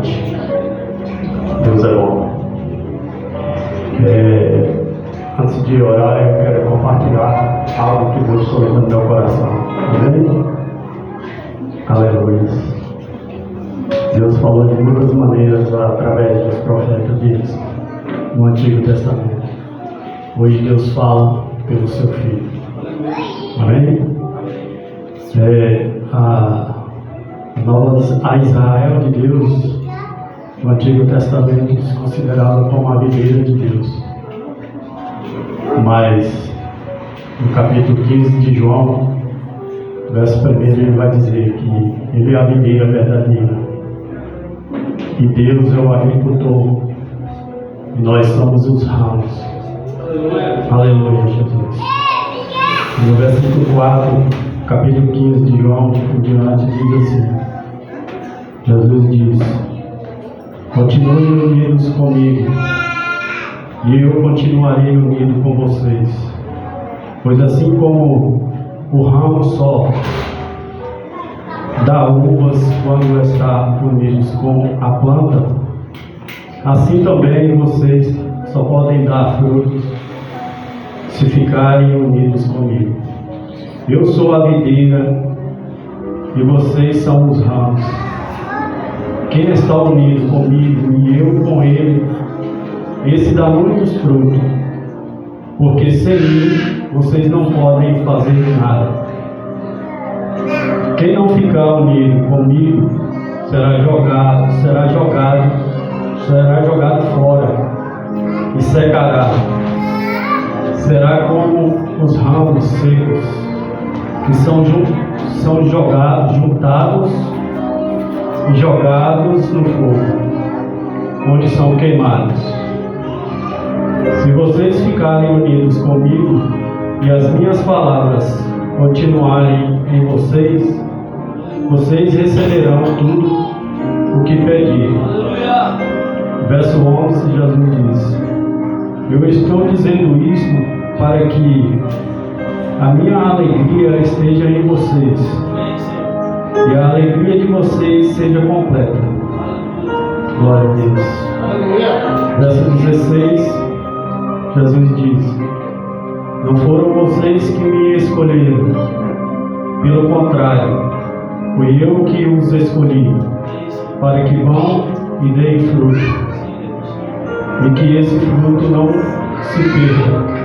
noite. Deus é bom. Antes de orar, eu quero compartilhar algo que Deus colocou no meu coração. Amém? Aleluia. Deus falou de muitas maneiras através dos profetas deles no Antigo Testamento. Hoje Deus fala pelo seu Filho. Amém? A Israel de Deus no Antigo Testamento se considerava como a videira de Deus. Mas no capítulo 15 de João, verso 1, ele vai dizer que ele é a videira verdadeira e Deus é o agricultor e nós somos os ramos. Aleluia, Jesus. No versículo 4, capítulo 15 de João, por diante, diz assim: Jesus diz: continuem unidos comigo e eu continuarei unido com vocês, pois assim como o ramo só dá uvas quando está unidos com a planta, assim também vocês só podem dar frutos se ficarem unidos comigo. Eu sou a videira e vocês são os ramos. Quem está unido comigo e eu com ele, esse dá muitos frutos, porque sem mim vocês não podem fazer nada. Quem não ficar unido comigo será jogado fora e secará. Será como os ramos secos que são juntados e jogados no fogo, onde são queimados. Se vocês ficarem unidos comigo e as minhas palavras continuarem em vocês, vocês receberão tudo o que pedirem. Verso 11, Jesus diz: eu estou dizendo isso para que a minha alegria esteja em vocês e a alegria de vocês seja completa. Glória a Deus. Verso 16, Jesus diz: não foram vocês que me escolheram, pelo contrário, fui eu que os escolhi, para que vão e deem fruto, e que esse fruto não se perca.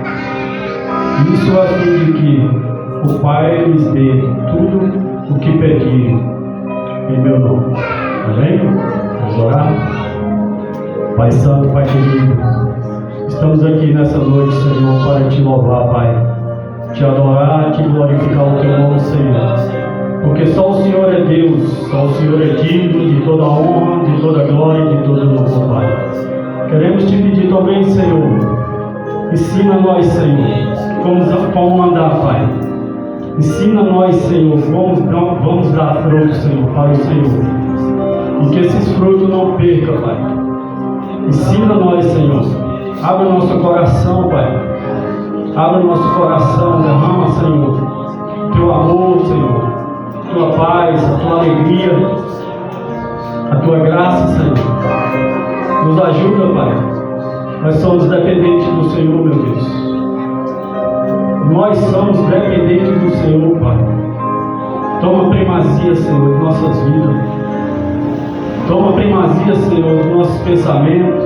Isso a fim de que o Pai lhes dê tudo o que pedirem em meu nome. Amém? Vamos orar? Pai Santo, Pai querido, estamos aqui nessa noite, Senhor, para te louvar, Pai, te adorar, te glorificar o teu nome, Senhor, porque só o Senhor é Deus, só o Senhor é digno de toda honra, de toda glória e de todo louvor, Pai. Queremos te pedir também, Senhor, ensina-nós, Senhor, como andar, Pai. Ensina-nós, Senhor, vamos dar frutos, Senhor, para o Senhor, e que esses frutos não percam, Pai. Ensina-nós, Senhor, abre o nosso coração, Pai, abre o nosso coração, derrama, Senhor, teu amor, Senhor, tua paz, a tua alegria, a tua graça, Senhor. Nos ajuda, Pai. Nós somos dependentes do Senhor, meu Deus. Nós somos dependentes do Senhor, Pai. Toma primazia, Senhor, de nossas vidas. Toma primazia, Senhor, dos nossos pensamentos.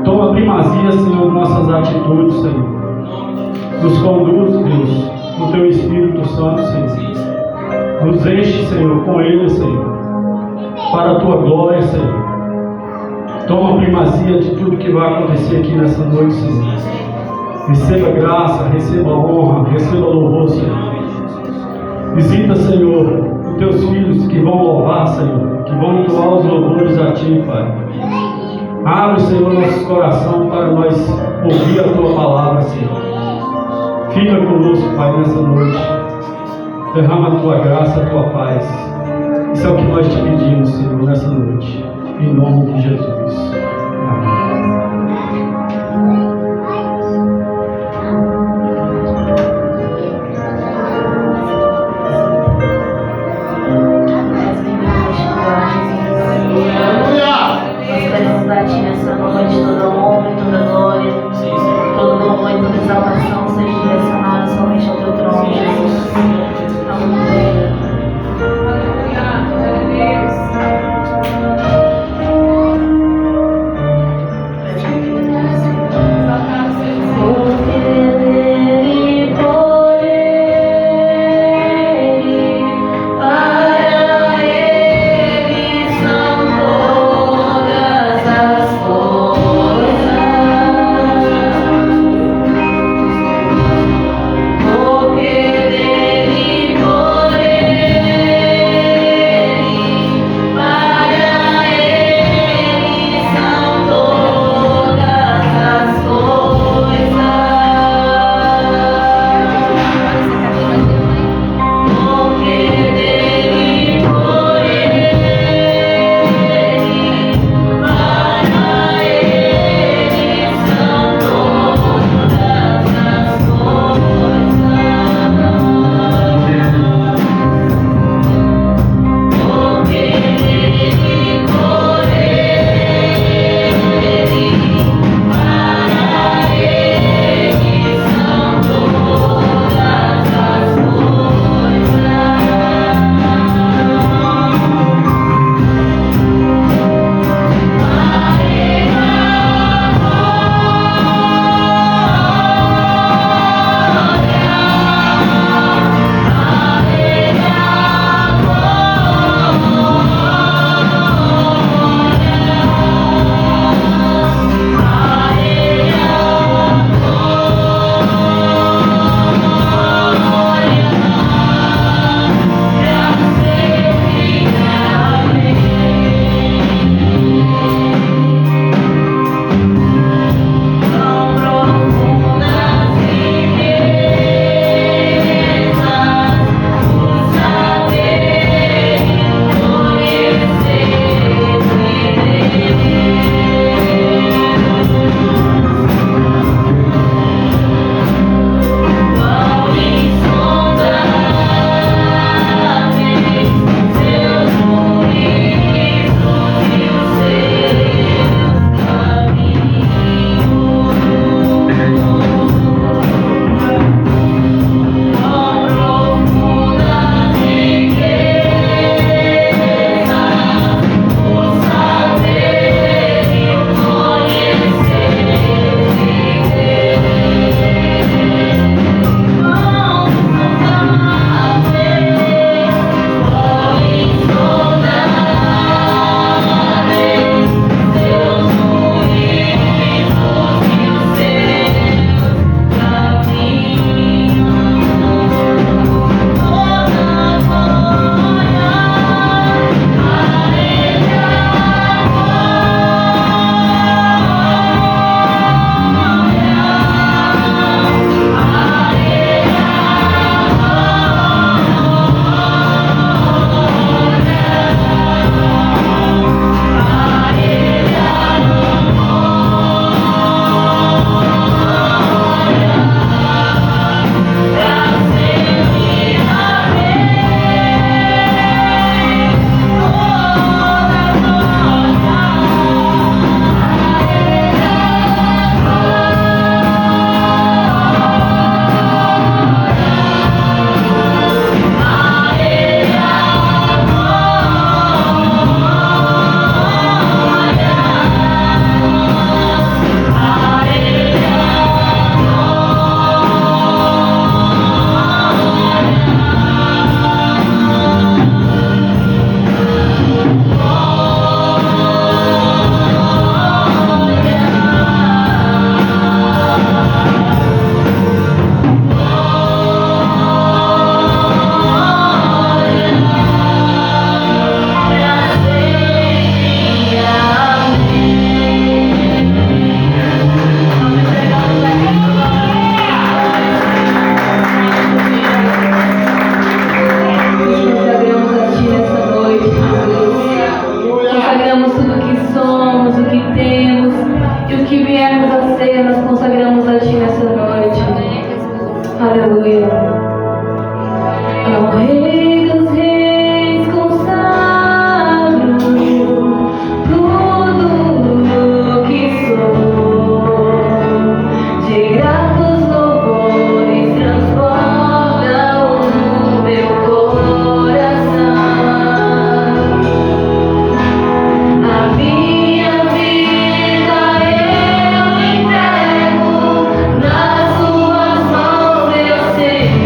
Toma primazia, Senhor, de nossas atitudes, Senhor. Nos conduz, Deus, no Teu Espírito Santo, Senhor. Nos enche, Senhor, com Ele, Senhor, para a Tua glória, Senhor. Toma primazia de tudo que vai acontecer aqui nessa noite, Senhor. Receba graça, receba honra, receba louvor, Senhor. Visita, Senhor, os Teus filhos que vão louvar, Senhor, que vão entoar os louvores a Ti, Pai. Abre, Senhor, nosso coração para nós ouvir a Tua palavra, Senhor. Fica conosco, Pai, nessa noite. Derrama a Tua graça, a Tua paz. Isso é o que nós te pedimos, Senhor, nessa noite. Em nome de Jesus. Amém. Aleluia. que viemos a ser, nós consagramos a Ti nessa noite. Aleluia. Ao Rei dos Reis consagro tudo que sou, de gratos louvores transborda o meu coração. A minha vida eu entrego nas Tuas mãos, meu Senhor.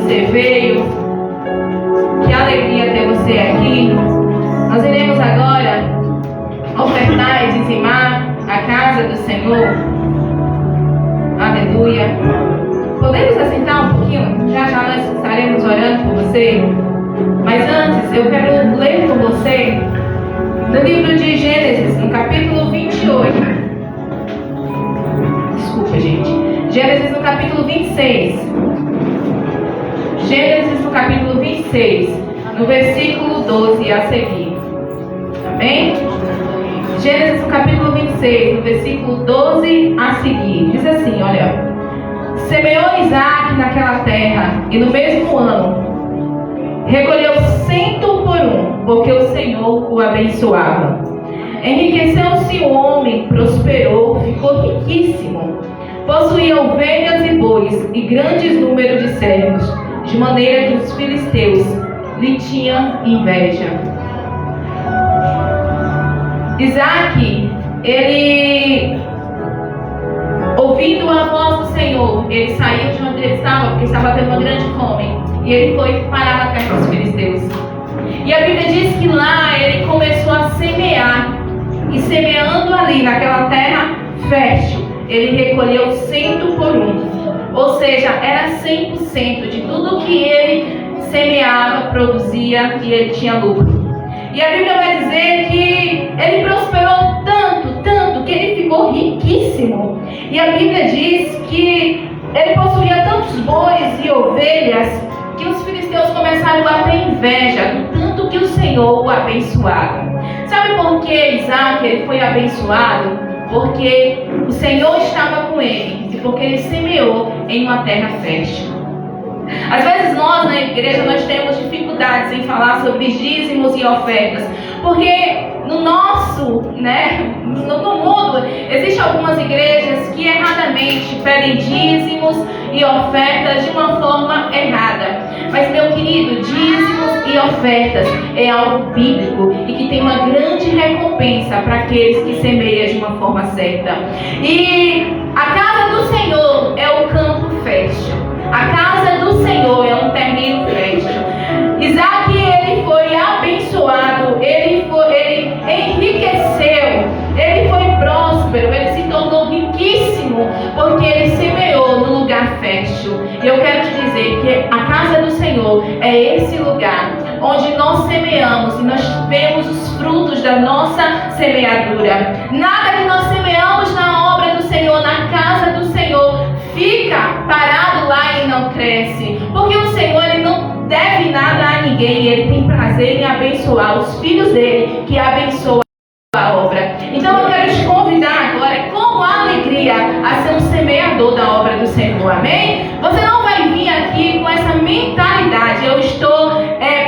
você veio. Que alegria ter você aqui. Nós iremos agora ofertar e dizimar a casa do Senhor. Aleluia. Podemos assentar um pouquinho? Já já nós estaremos orando por você. Mas antes, eu quero ler com você no livro de Gênesis, no capítulo 28. Desculpa, gente. Gênesis no capítulo 26. Gênesis no capítulo 26, no versículo 12 a seguir. Amém? Gênesis no capítulo 26, no versículo 12 a seguir. Diz assim, olha. Semeou Isaac naquela terra, e no mesmo ano recolheu 100 por um, porque o Senhor o abençoava. Enriqueceu-se o homem, prosperou, ficou riquíssimo. Possuía ovelhas e bois, e grandes números de servos, de maneira que os filisteus lhe tinham inveja. Isaac, ele, ouvindo a voz do Senhor, ele saiu de onde ele estava, porque estava tendo uma grande fome, e ele foi parar na terra dos filisteus. E a Bíblia diz que lá ele começou a semear, e semeando ali naquela terra fértil, ele recolheu 100 por um. Ou seja, era 100% de tudo que ele semeava, produzia, e ele tinha lucro. E a Bíblia vai dizer que ele prosperou tanto, que ele ficou riquíssimo. E a Bíblia diz que ele possuía tantos bois e ovelhas que os filisteus começaram a ter inveja do tanto que o Senhor o abençoava. Sabe por que Isaac ele foi abençoado? Porque o Senhor estava com ele e porque ele semeou em uma terra fértil. Às vezes nós na igreja nós temos dificuldades em falar sobre dízimos e ofertas, porque no nosso, no mundo, existem algumas igrejas que erradamente pedem dízimos e ofertas de uma forma errada. Mas, meu querido, dízimos e ofertas é algo bíblico e que tem uma grande recompensa para aqueles que semeiam de uma forma certa. E a casa do Senhor é o campo fértil. A casa do Senhor é um terreno fértil. Isaac, ele foi abençoado, ele enriqueceu, ele foi próspero, ele se tornou riquíssimo, porque ele semeou no lugar fértil. E eu quero te dizer que a casa do Senhor é esse lugar onde nós semeamos e nós vemos os frutos da nossa semeadura. Nada que nós semeamos na obra do Senhor, na casa do Senhor, fica parado lá e não cresce, porque o Senhor ele não deve nada a ninguém, ele tem prazer em abençoar os filhos dele, que abençoam a obra. Então eu quero te convidar agora com alegria a ser um semeador da obra do Senhor, amém? Você não vai vir aqui com essa mentalidade, eu estou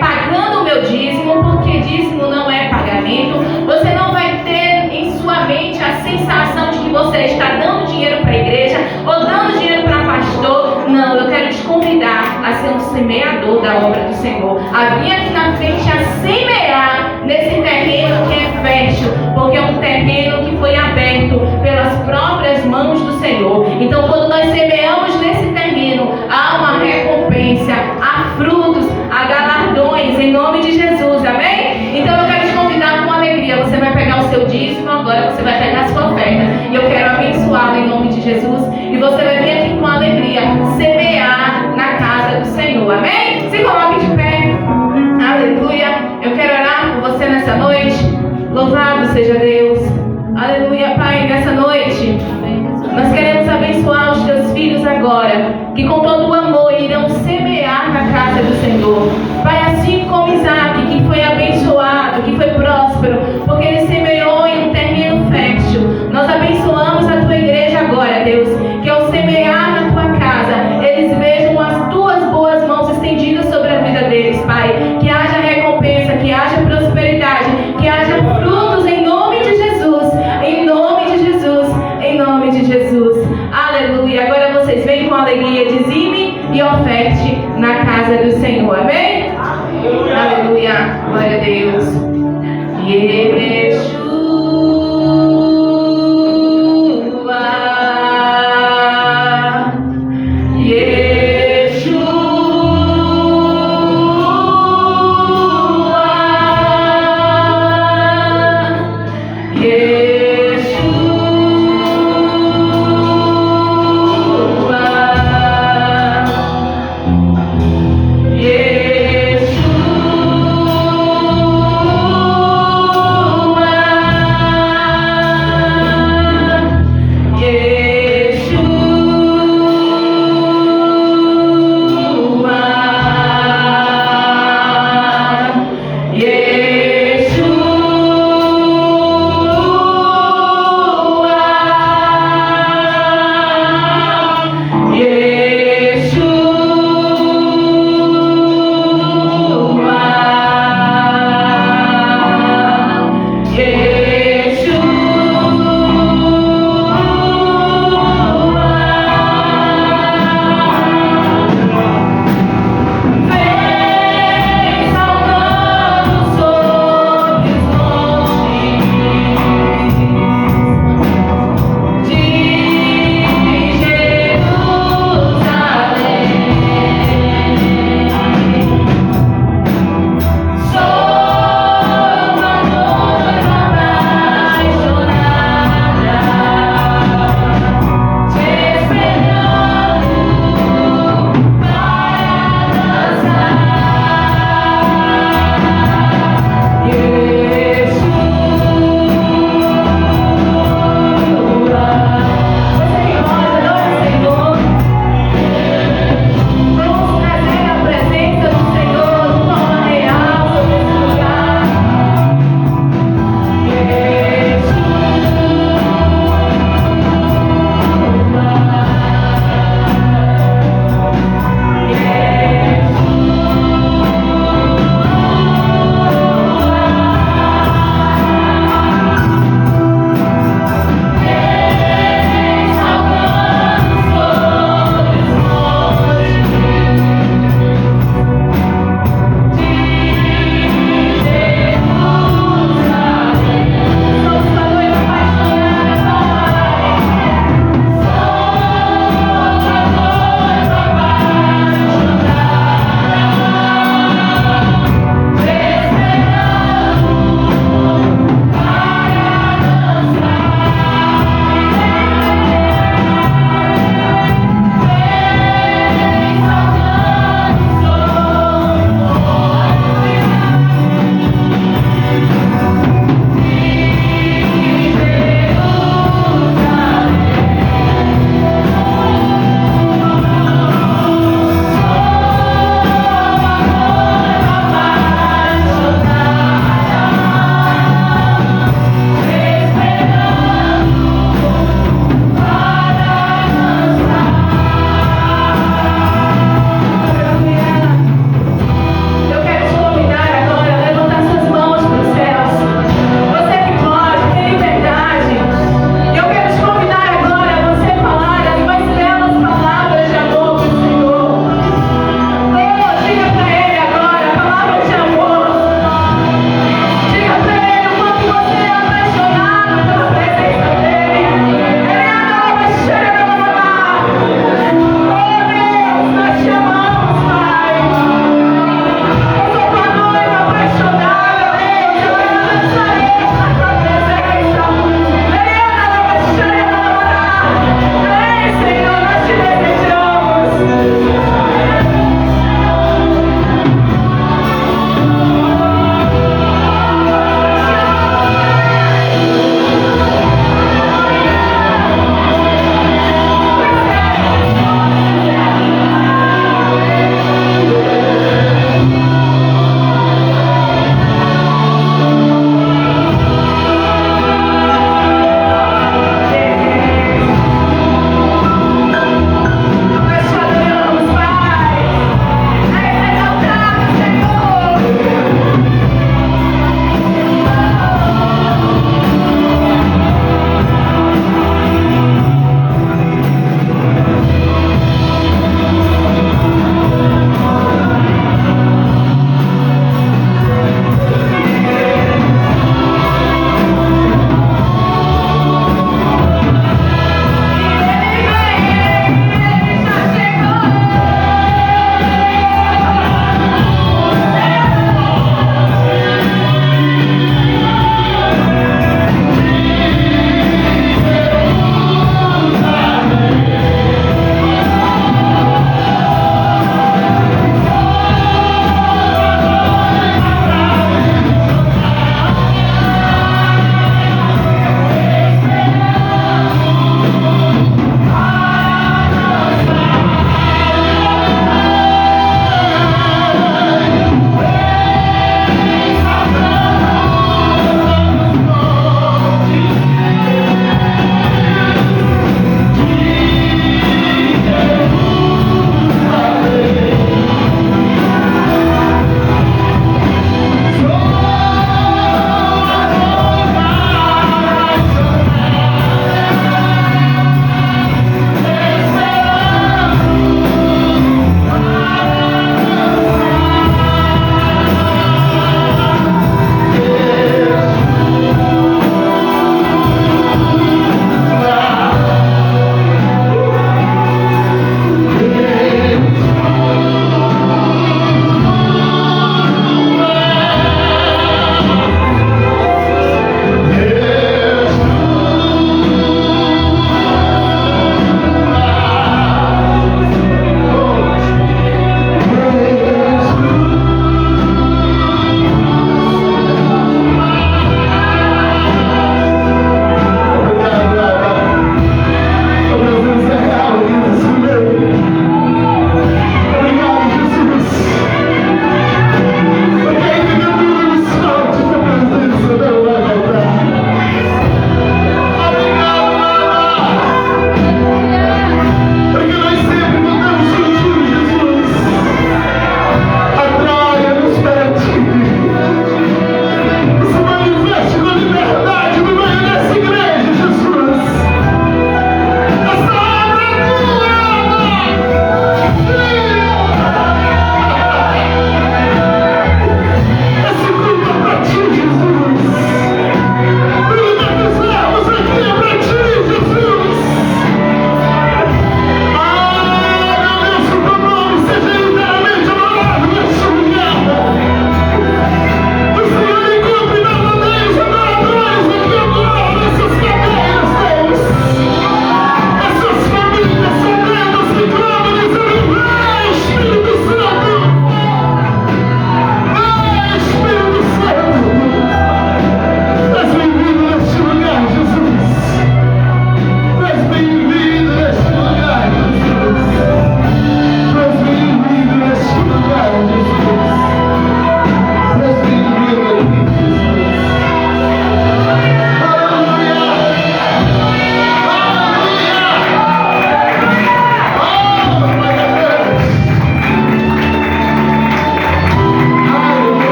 pagando o meu dízimo, porque dízimo não é pagamento. Você não vai ter em sua mente a sensação de que você está dando dinheiro para a igreja ou dando dinheiro para pastor. Não, eu quero te convidar a ser um semeador da obra do Senhor, a vir aqui na frente a semear nesse terreno que é fértil, porque é um terreno que foi aberto pelas próprias mãos do Senhor. Então quando nós semeamos nesse terreno, há uma recompensa, há frutos, há galardões em nome de Jesus, amém? Então eu quero te convidar com alegria. Você vai pegar o seu dízimo agora, você vai pegar a sua oferta, e eu quero abençoá-lo em nome de Jesus, e você vai vir aqui com alegria semear na casa do Senhor, amém? Se coloque de pé, aleluia. Eu quero orar por você nessa noite. Louvado seja Deus, aleluia. Pai, nessa noite nós queremos abençoar os teus filhos agora, que com todo o amor irão semear na casa do Senhor. Pai, assim como Isaac, que foi abençoado, que foi próspero, porque ele semeou em um terreno fértil, nós abençoamos a tua igreja agora, Deus, que ao semear na tua casa, eles vejam as tuas boas mãos estendidas sobre a vida deles, Pai. Que haja recompensa, que haja prosperidade, que haja frutos em nome de Jesus, em nome de Jesus, em nome de Jesus. Aleluia. Agora vocês vêm com alegria, dizime e oferte na casa do Senhor, amém? Aleluia. Glória a Deus. Yeshua. Yeshua.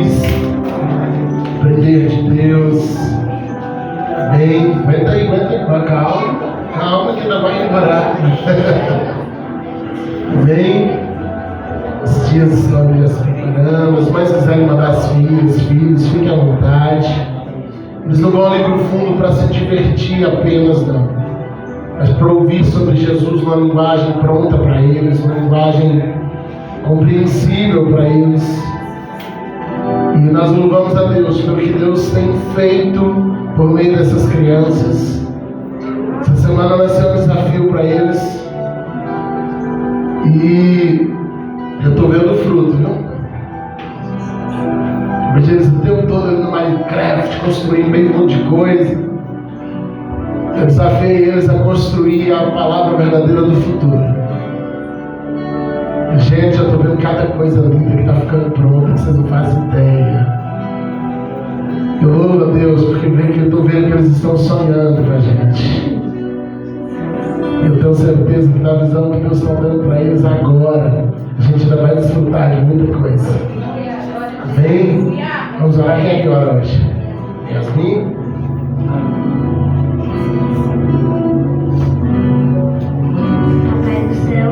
Jesus. Aprender de Deus. Bem, aguenta aí, calma que ainda vai embora. Bem, os dias estão já se preparando, se mais quiserem mandar as filhos, fiquem à vontade. Eles não vão ali para o fundo para se divertir apenas, não, mas para ouvir sobre Jesus numa linguagem pronta para eles, uma linguagem compreensível para eles. E nós louvamos a Deus pelo que Deus tem feito por meio dessas crianças. Essa semana vai ser um desafio para eles. E eu estou vendo o fruto, viu? Vejo eles o tempo todo no Minecraft, construindo meio um monte de coisa. Eu desafiei eles a construir a palavra verdadeira do futuro. Gente, eu estou vendo cada coisa linda que está ficando pronta, que vocês não fazem ideia. Eu louvo a Deus, porque eu estou vendo que eles estão sonhando com a gente. Eu tenho certeza que na visão que Deus está dando para eles agora, a gente ainda vai desfrutar de muita coisa. Amém? Vamos orar. Quem é que ora hoje? Yasmin? Papai do céu,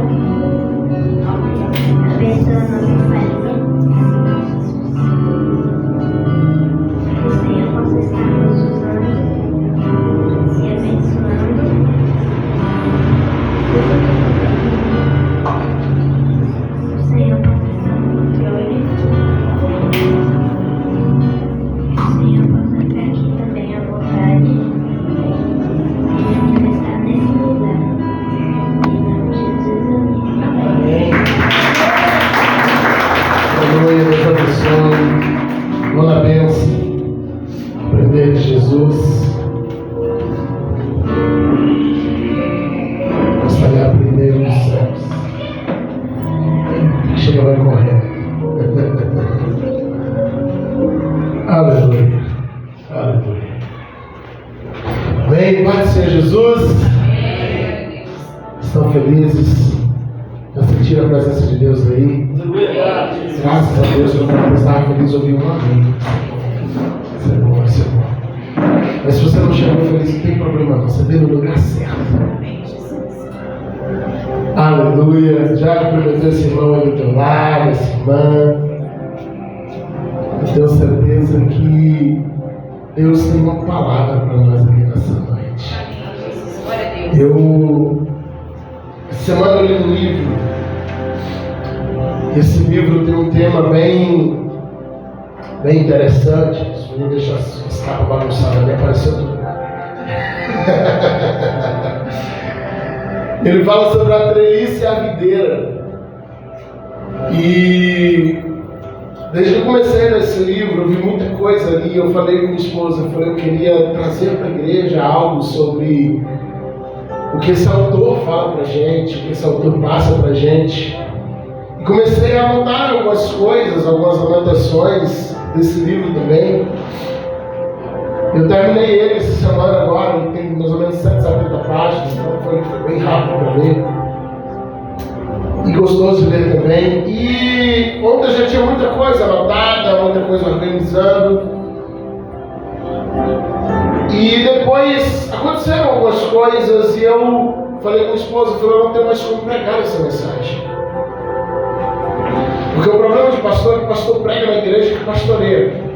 abençoa a nossa família. Que o Senhor possa estar nos usando e abençoando. O Senhor possa estar no controle. O Senhor possa ficar aqui também à vontade e manifestar nesse lugar. Em nome de Jesus, amém. Aleluia, Deus abençoe. Vamos na bênção. Aprender de Jesus. Gostaria de aprender nos céus. Chega, vai correndo. Aleluia. Aleluia. Bem, paz do Senhor Jesus. Estão felizes? Já sentiram a presença de Deus aí? Graças a Deus, eu estava feliz de ouvir um amém. Isso é bom, isso é bom. Mas se você não chegou feliz, não tem problema não. Você veio no lugar certo. Aleluia. Já cumprimentou esse irmão aí do teu lado, essa irmã. Eu tenho certeza que Deus tem uma palavra para nós aqui nessa noite. Essa semana eu li um livro. Esse livro tem um tema bem interessante. Se eu deixar as capas bagunçadas ali, apareceu tudo. Ele fala sobre a treliça e a videira. E desde que eu comecei nesse livro, eu vi muita coisa ali. Eu falei com minha esposa, eu queria trazer para a igreja algo sobre o que esse autor fala para a gente, o que esse autor passa para a gente. E comecei a anotar algumas coisas, algumas anotações desse livro também. Eu terminei ele essa semana agora, ele tem mais ou menos 170 páginas, então foi bem rápido para ler. E gostoso de ler também. E ontem já tinha muita coisa anotada, muita coisa organizando. E depois aconteceram algumas coisas e eu falei com a esposa, eu não tenho mais como pregar essa mensagem. Porque o problema de pastor é que o pastor prega na igreja que pastoreia.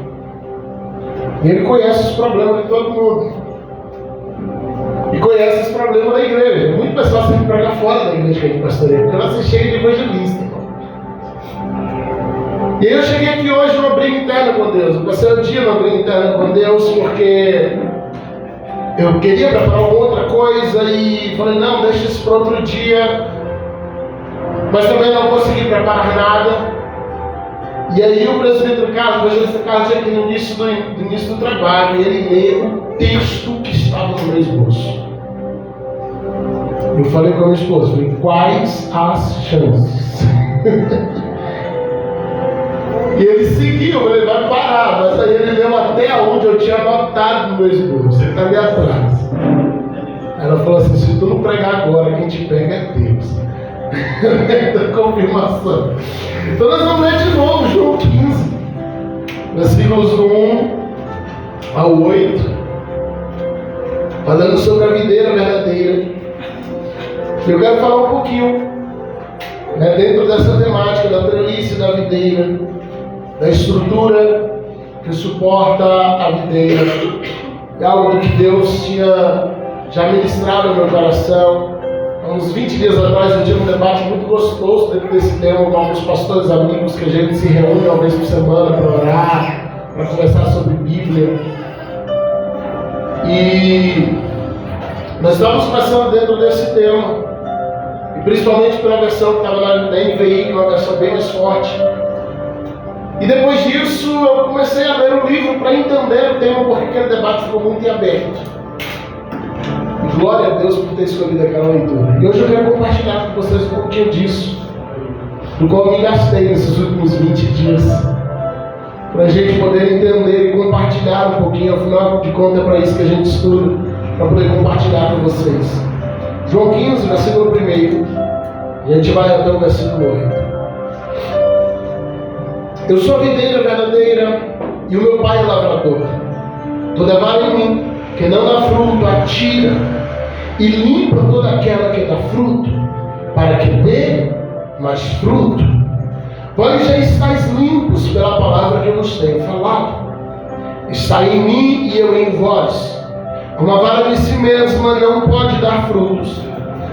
E ele conhece os problemas de todo mundo. E conhece os problemas da igreja. Muitas pessoas têm que pregar fora da igreja que ele pastoreia, porque ela se chega de evangelista. E aí eu cheguei aqui hoje numa briga interna com Deus. Eu passei um dia numa briga interna com Deus porque eu queria preparar alguma outra coisa e falei, não, deixa isso para outro dia. Mas também não consegui preparar nada. E aí o presbítero Carlos, o evangelista Carlos, tinha aqui no início do trabalho, e ele leu o texto que estava no meu esboço. Eu falei com a minha esposa, quais as chances? E ele seguiu, ele vai parar, mas aí ele leu até onde eu tinha anotado no meu esboço, ele está ali atrás. Aí ela falou assim, se tu não pregar agora, quem te pega é Deus. Confirmação. Então nós vamos ler de novo João 15. versículos do 1 ao 8, falando sobre a videira verdadeira. Eu quero falar um pouquinho, dentro dessa temática da treliça da videira, da estrutura que suporta a videira. É algo que Deus tinha já ministrado no meu coração. Há uns 20 dias atrás eu tive um debate muito gostoso dentro desse tema com alguns pastores amigos que a gente se reúne uma vez por semana para orar, para conversar sobre Bíblia. E nós estamos passando dentro desse tema, e principalmente pela versão que estava na NVI, que é uma versão bem mais forte. E depois disso eu comecei a ler o livro para entender o tema, porque aquele debate ficou muito aberto. E glória a Deus por ter escolhido aquela leitura. E hoje eu quero compartilhar com vocês um pouquinho disso, do qual eu me gastei nesses últimos 20 dias, para a gente poder entender e compartilhar um pouquinho. Afinal de contas é para isso que a gente estuda, para poder compartilhar com vocês. João 15, versículo 1, e a gente vai até o versículo 8. Eu sou a videira verdadeira e o meu pai é o lavrador. Toda vara em mim que não dá fruto, atira e limpa toda aquela que dá fruto, para que dê mais fruto. Vós já estáis limpos pela palavra que eu vos tenho falado. Está em mim e eu em vós. Como a vara de si mesma não pode dar frutos,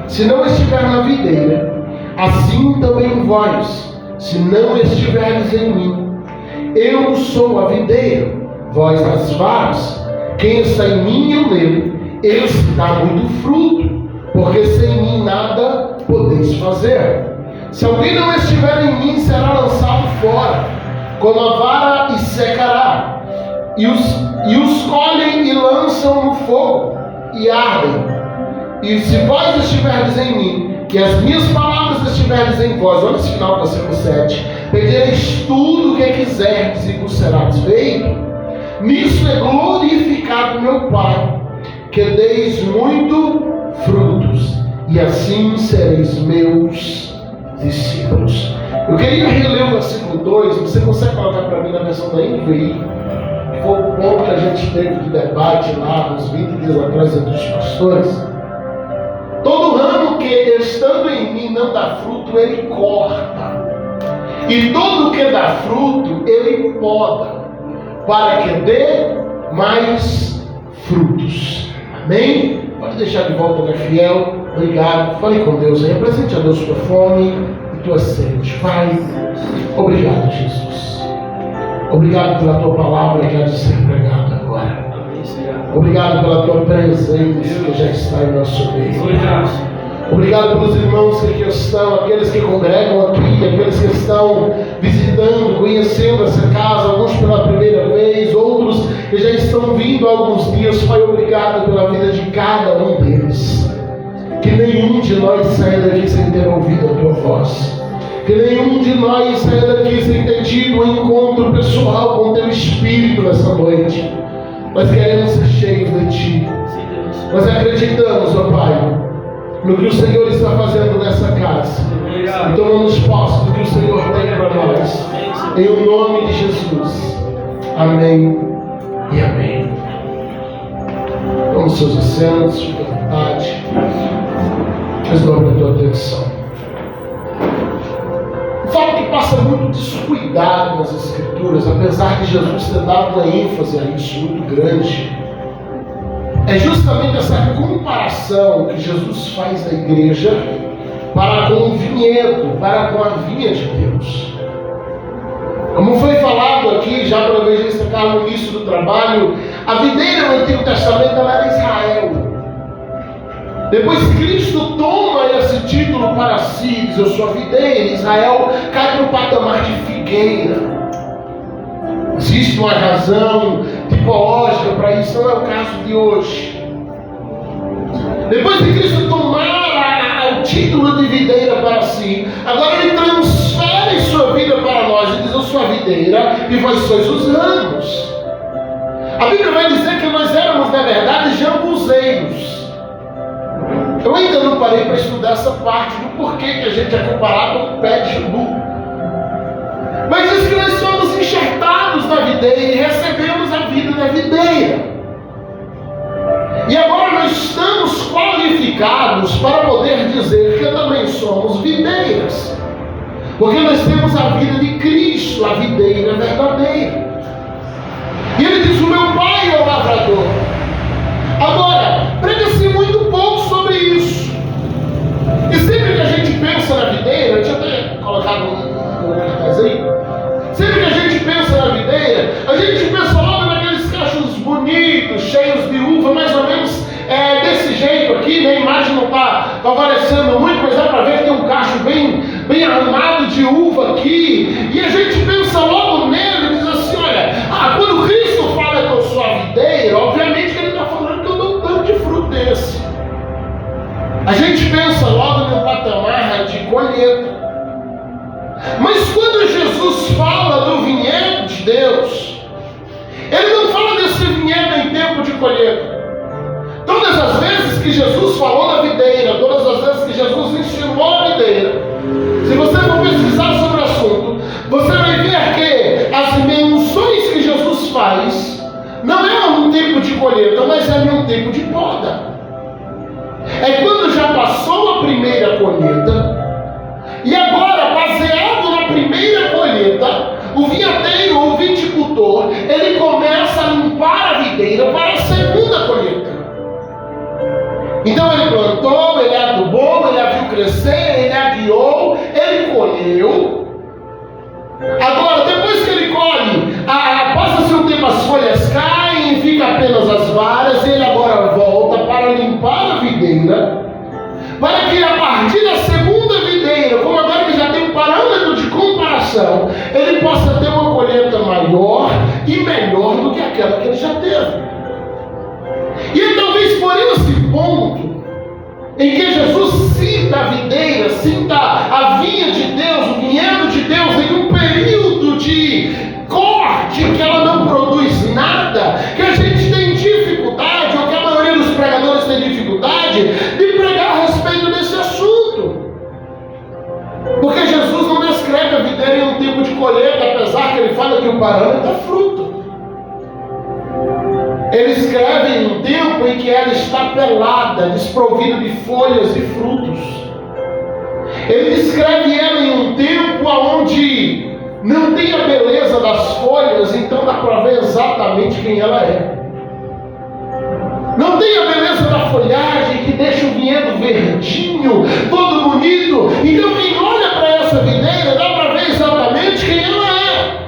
se não estiver na videira, assim também vós, se não estiverdes em mim. Eu sou a videira, vós as varas. Quem está em mim e eu nele, esse dá muito fruto, porque sem mim nada podeis fazer. Se alguém não estiver em mim, será lançado fora, como a vara, e secará. E os colhem e lançam no fogo, e ardem. E se vós estiverdes em mim, que as minhas palavras estiverdes em vós, olha esse final do versículo 7, pedireis tudo o que quiserdes e vos será feito. Nisso é glorificado meu Pai, que deis muito frutos, e assim sereis meus discípulos. Eu queria reler o versículo 2, você consegue colocar para mim na versão da NVI? Foi o ponto que a gente teve de debate lá, uns 20 dias atrás, entre os pastores. Todo ramo que estando em mim não dá fruto, ele corta. E todo que dá fruto, ele poda, para que dê mais frutos. Amém? Pode deixar de volta, né, fiel? Obrigado. Fale com Deus aí. Apresente a Deus tua fome e tua sede. Pai, obrigado, Jesus. Obrigado pela tua palavra que há de ser pregada agora. Obrigado pela tua presença que já está em nosso meio. Obrigado pelos irmãos que aqui estão, aqueles que congregam aqui, aqueles que estão visitando, conhecendo essa casa, alguns pela primeira vez, outros que já estão vindo há alguns dias. Pai, obrigado pela vida de cada um deles. Que nenhum de nós saia daqui sem ter ouvido a tua voz. Que nenhum de nós saia daqui sem ter tido um encontro pessoal com o teu Espírito nessa noite. Nós queremos ser cheios de ti. Nós acreditamos, ó Pai, no que o Senhor está fazendo nessa casa. E tomamos posse do que o Senhor tem para nós. Em o nome de Jesus. Amém e amém. Vamos seus assentos, fique à vontade. Mas dobre a tua atenção. O fato que passa muito descuidado nas Escrituras, apesar de Jesus ter dado uma ênfase a isso muito grande, é justamente essa comparação que Jesus faz da igreja para com o vinhedo, para com a vinha de Deus. Como foi falado aqui, já para o evangelista Carlos no início do trabalho, a videira no Antigo Testamento ela era Israel. Depois Cristo toma esse título para si, diz: eu sou a videira. Israel cai no patamar de figueira. Existe uma razão tipológica para isso, não é o caso de hoje. Depois de Cristo tomar o título de videira para si, agora ele transfere sua vida para nós e diz: eu sou a videira e vós sois os ramos. A Bíblia vai dizer que nós éramos, na verdade, jambuzeiros. Eu ainda não parei para estudar essa parte do porquê que a gente é comparado a um pé de jambu. Mas diz que nós somos enxertados na videira e recebemos a vida da videira. E agora nós estamos qualificados para poder dizer que também somos videiras. Porque nós temos a vida de Cristo, a videira verdadeira. E ele diz: o meu pai é o lavrador. Agora, prega-se muito pouco sobre isso. E sempre que a gente pensa na videira, deixa eu até colocar no cartaz aí. Sempre que a gente pensa na videira, a gente pensa logo naqueles cachos bonitos, cheios de uva, mais ou menos desse jeito aqui, né? A imagem não está favorecendo muito, mas dá para ver que tem um cacho bem arrumado de uva aqui. E a gente pensa logo nele e diz assim: olha, quando Cristo fala que eu sou a videira, obviamente que ele está falando que eu dou um tanto de fruto desse. A gente pensa logo no patamar de colheita. Mas quando Jesus fala do vinhedo de Deus, ele não fala desse vinhedo em tempo de colheita. Todas as vezes que Jesus falou da videira, todas as vezes que Jesus ensinou a videira, se você for pesquisar sobre o assunto, você vai ver que as menções que Jesus faz não é um tempo de colheita, mas é um tempo de poda. É quando já passou a primeira colheita, e agora, baseado na primeira colheita, o vinhadeiro ou viticultor, ele começa a limpar a videira para a segunda colheita. Então ele plantou, ele adubou, ele a viu crescer, ele a guiou, ele colheu. Agora, depois que ele colhe, passa-se um tempo, as folhas caem, fica apenas as varas, ele agora volta para limpar a videira, para que a partir da segunda videira, como agora ele já tem um parâmetro de comparação, ele possa ter uma colheita maior e melhor do que aquela que ele já teve. E talvez por esse ponto, em que Jesus cita a videira, cita a vinha de Deus, o vinhedo de Deus, em um período de corte que ela não produz nada, que a gente tem dificuldade, ou que a maioria dos pregadores tem dificuldade de pregar a respeito desse assunto. Porque Jesus não descreve a videira em um tempo de colheita, apesar que ele fala que o parâmetro é fruto. Ele escreve em um tempo em que ela está pelada, desprovida de folhas e frutos. Ele descreve ela em um tempo onde não tem a beleza das folhas, então dá para ver exatamente quem ela é. Não tem a beleza da folhagem que deixa o vinhedo verdinho, todo bonito. Então quem olha para essa videira dá para ver exatamente quem ela é.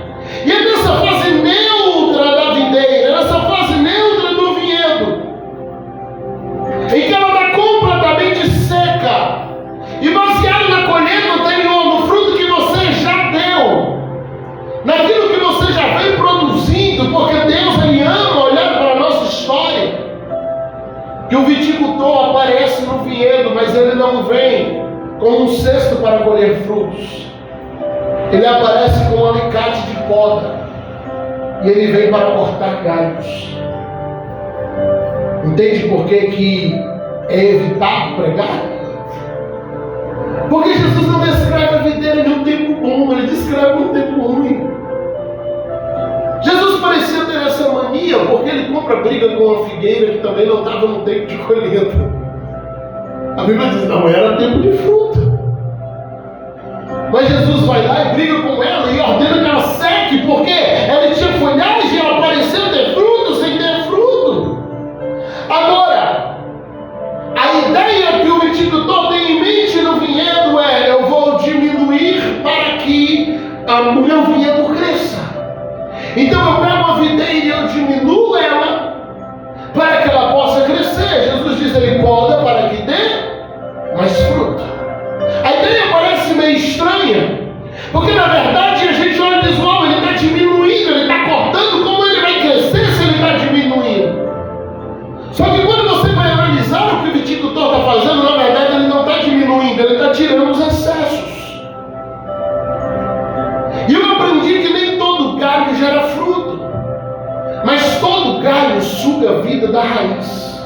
E é nessa fase neutra da videira, nessa fase neutra do vinhedo, em que ela está completamente seca, e baseado na colheita anterior, no fruto que você já deu, naquilo que você já vem produzindo, porque Deus ele ama olhar para a nossa história, que o viticultor aparece no vinhedo, mas ele não vem com um cesto para colher frutos. Ele aparece com um alicate de poda, e ele vem para cortar galhos. Entende por que é evitado pregar? Porque Jesus não descreve a videira de um tempo bom, ele descreve um tempo ruim. Jesus parecia ter essa mania, porque ele compra briga com uma figueira que também não estava no tempo de colheita. A Bíblia diz: não, era tempo de fruta. Mas Jesus vai lá e briga com ela e ordena que ela seque, porque ela tinha folhagem e ela parecia ter fruto sem ter fruto. Agora, a ideia que o viticultor tem em mente no vinhedo é: eu vou diminuir para que o meu vinhedo cresça. Então eu pego a videira e eu diminuo ela para que ela possa crescer. Jesus diz: ele poda para que dê mais fruto. A ideia parece meio estranha, porque na verdade a gente olha e diz: oh, ele está diminuindo, ele está cortando, como ele vai crescer se ele está diminuindo? Só que quando você vai analisar o que o viticultor está fazendo, na verdade ele não está diminuindo, ele está tirando os excessos. E eu aprendi que nem todo galho gera fruto, mas todo galho suga a vida da raiz.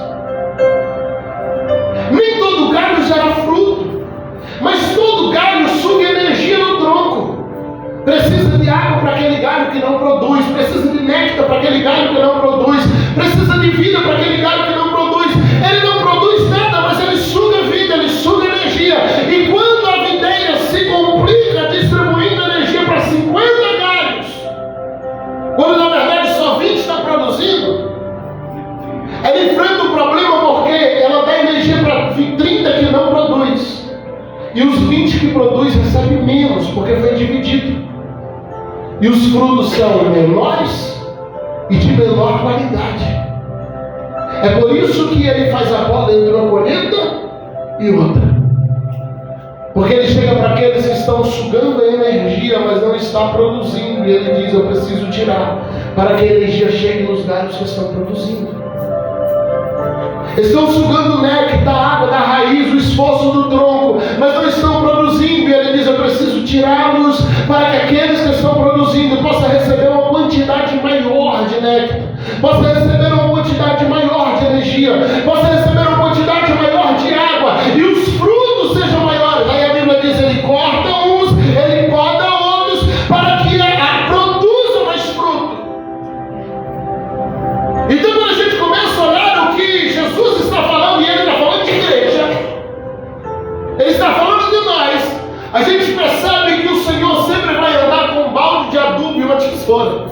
Nem todo galho gera fruto, mas todo galho suga energia no tronco. Precisa de água para aquele galho que está produzindo. Ela enfrenta o problema porque ela dá energia para 30 que não produz. E os 20 que produz recebem menos, porque foi dividido. E os frutos são menores e de menor qualidade. É por isso que ele faz a poda entre uma colheita e outra. Porque ele chega para aqueles que estão sugando a energia, mas não está produzindo. E ele diz, eu preciso tirar, para que a energia chegue nos galhos que estão produzindo. Estão sugando o néctar, a água da raiz, o esforço do tronco, mas não estão produzindo. E ele diz, eu preciso tirá-los para que aqueles que estão produzindo possam receber uma quantidade maior de néctar, possam receber uma quantidade maior de energia, possam receber uma quantidade maior de água, e os frutos sejam maiores. Aí a Bíblia diz, ele corta uns, ele poda outros, para que produza mais fruto. Então quando a gente começa a olhar o que Jesus está falando, e ele está falando de igreja, ele está falando de nós, a gente percebe que o Senhor sempre vai andar com um balde de adubo e uma tesoura,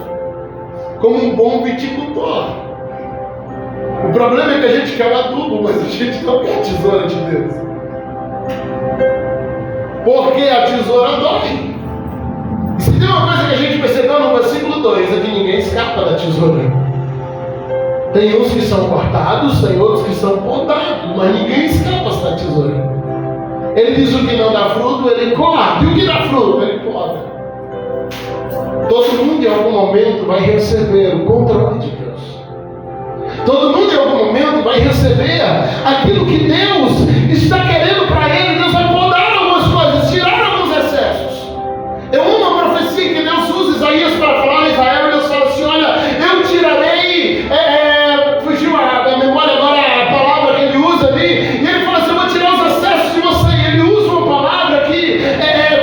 como um bom viticultor. O problema é que a gente quer o adubo, mas a gente não quer a tesoura de Deus. Porque a tesoura dói. E se tem uma coisa que a gente percebeu no versículo 2, é que ninguém escapa da tesoura. Tem uns que são cortados, tem outros que são podados, mas ninguém escapa da tesoura. Ele diz o que não dá fruto, ele corta. E o que dá fruto, ele poda. Todo mundo em algum momento vai receber o controle de Deus. Todo mundo em algum momento vai receber aquilo que Deus está querendo para ele. Deus vai podar algumas coisas, tirar alguns excessos. É uma profecia que Deus usa Isaías para falar a Israel. Deus fala assim, olha, eu tirarei, fugiu da memória agora a palavra que ele usa ali, e ele fala assim, eu vou tirar os excessos de você. E ele usa uma palavra que,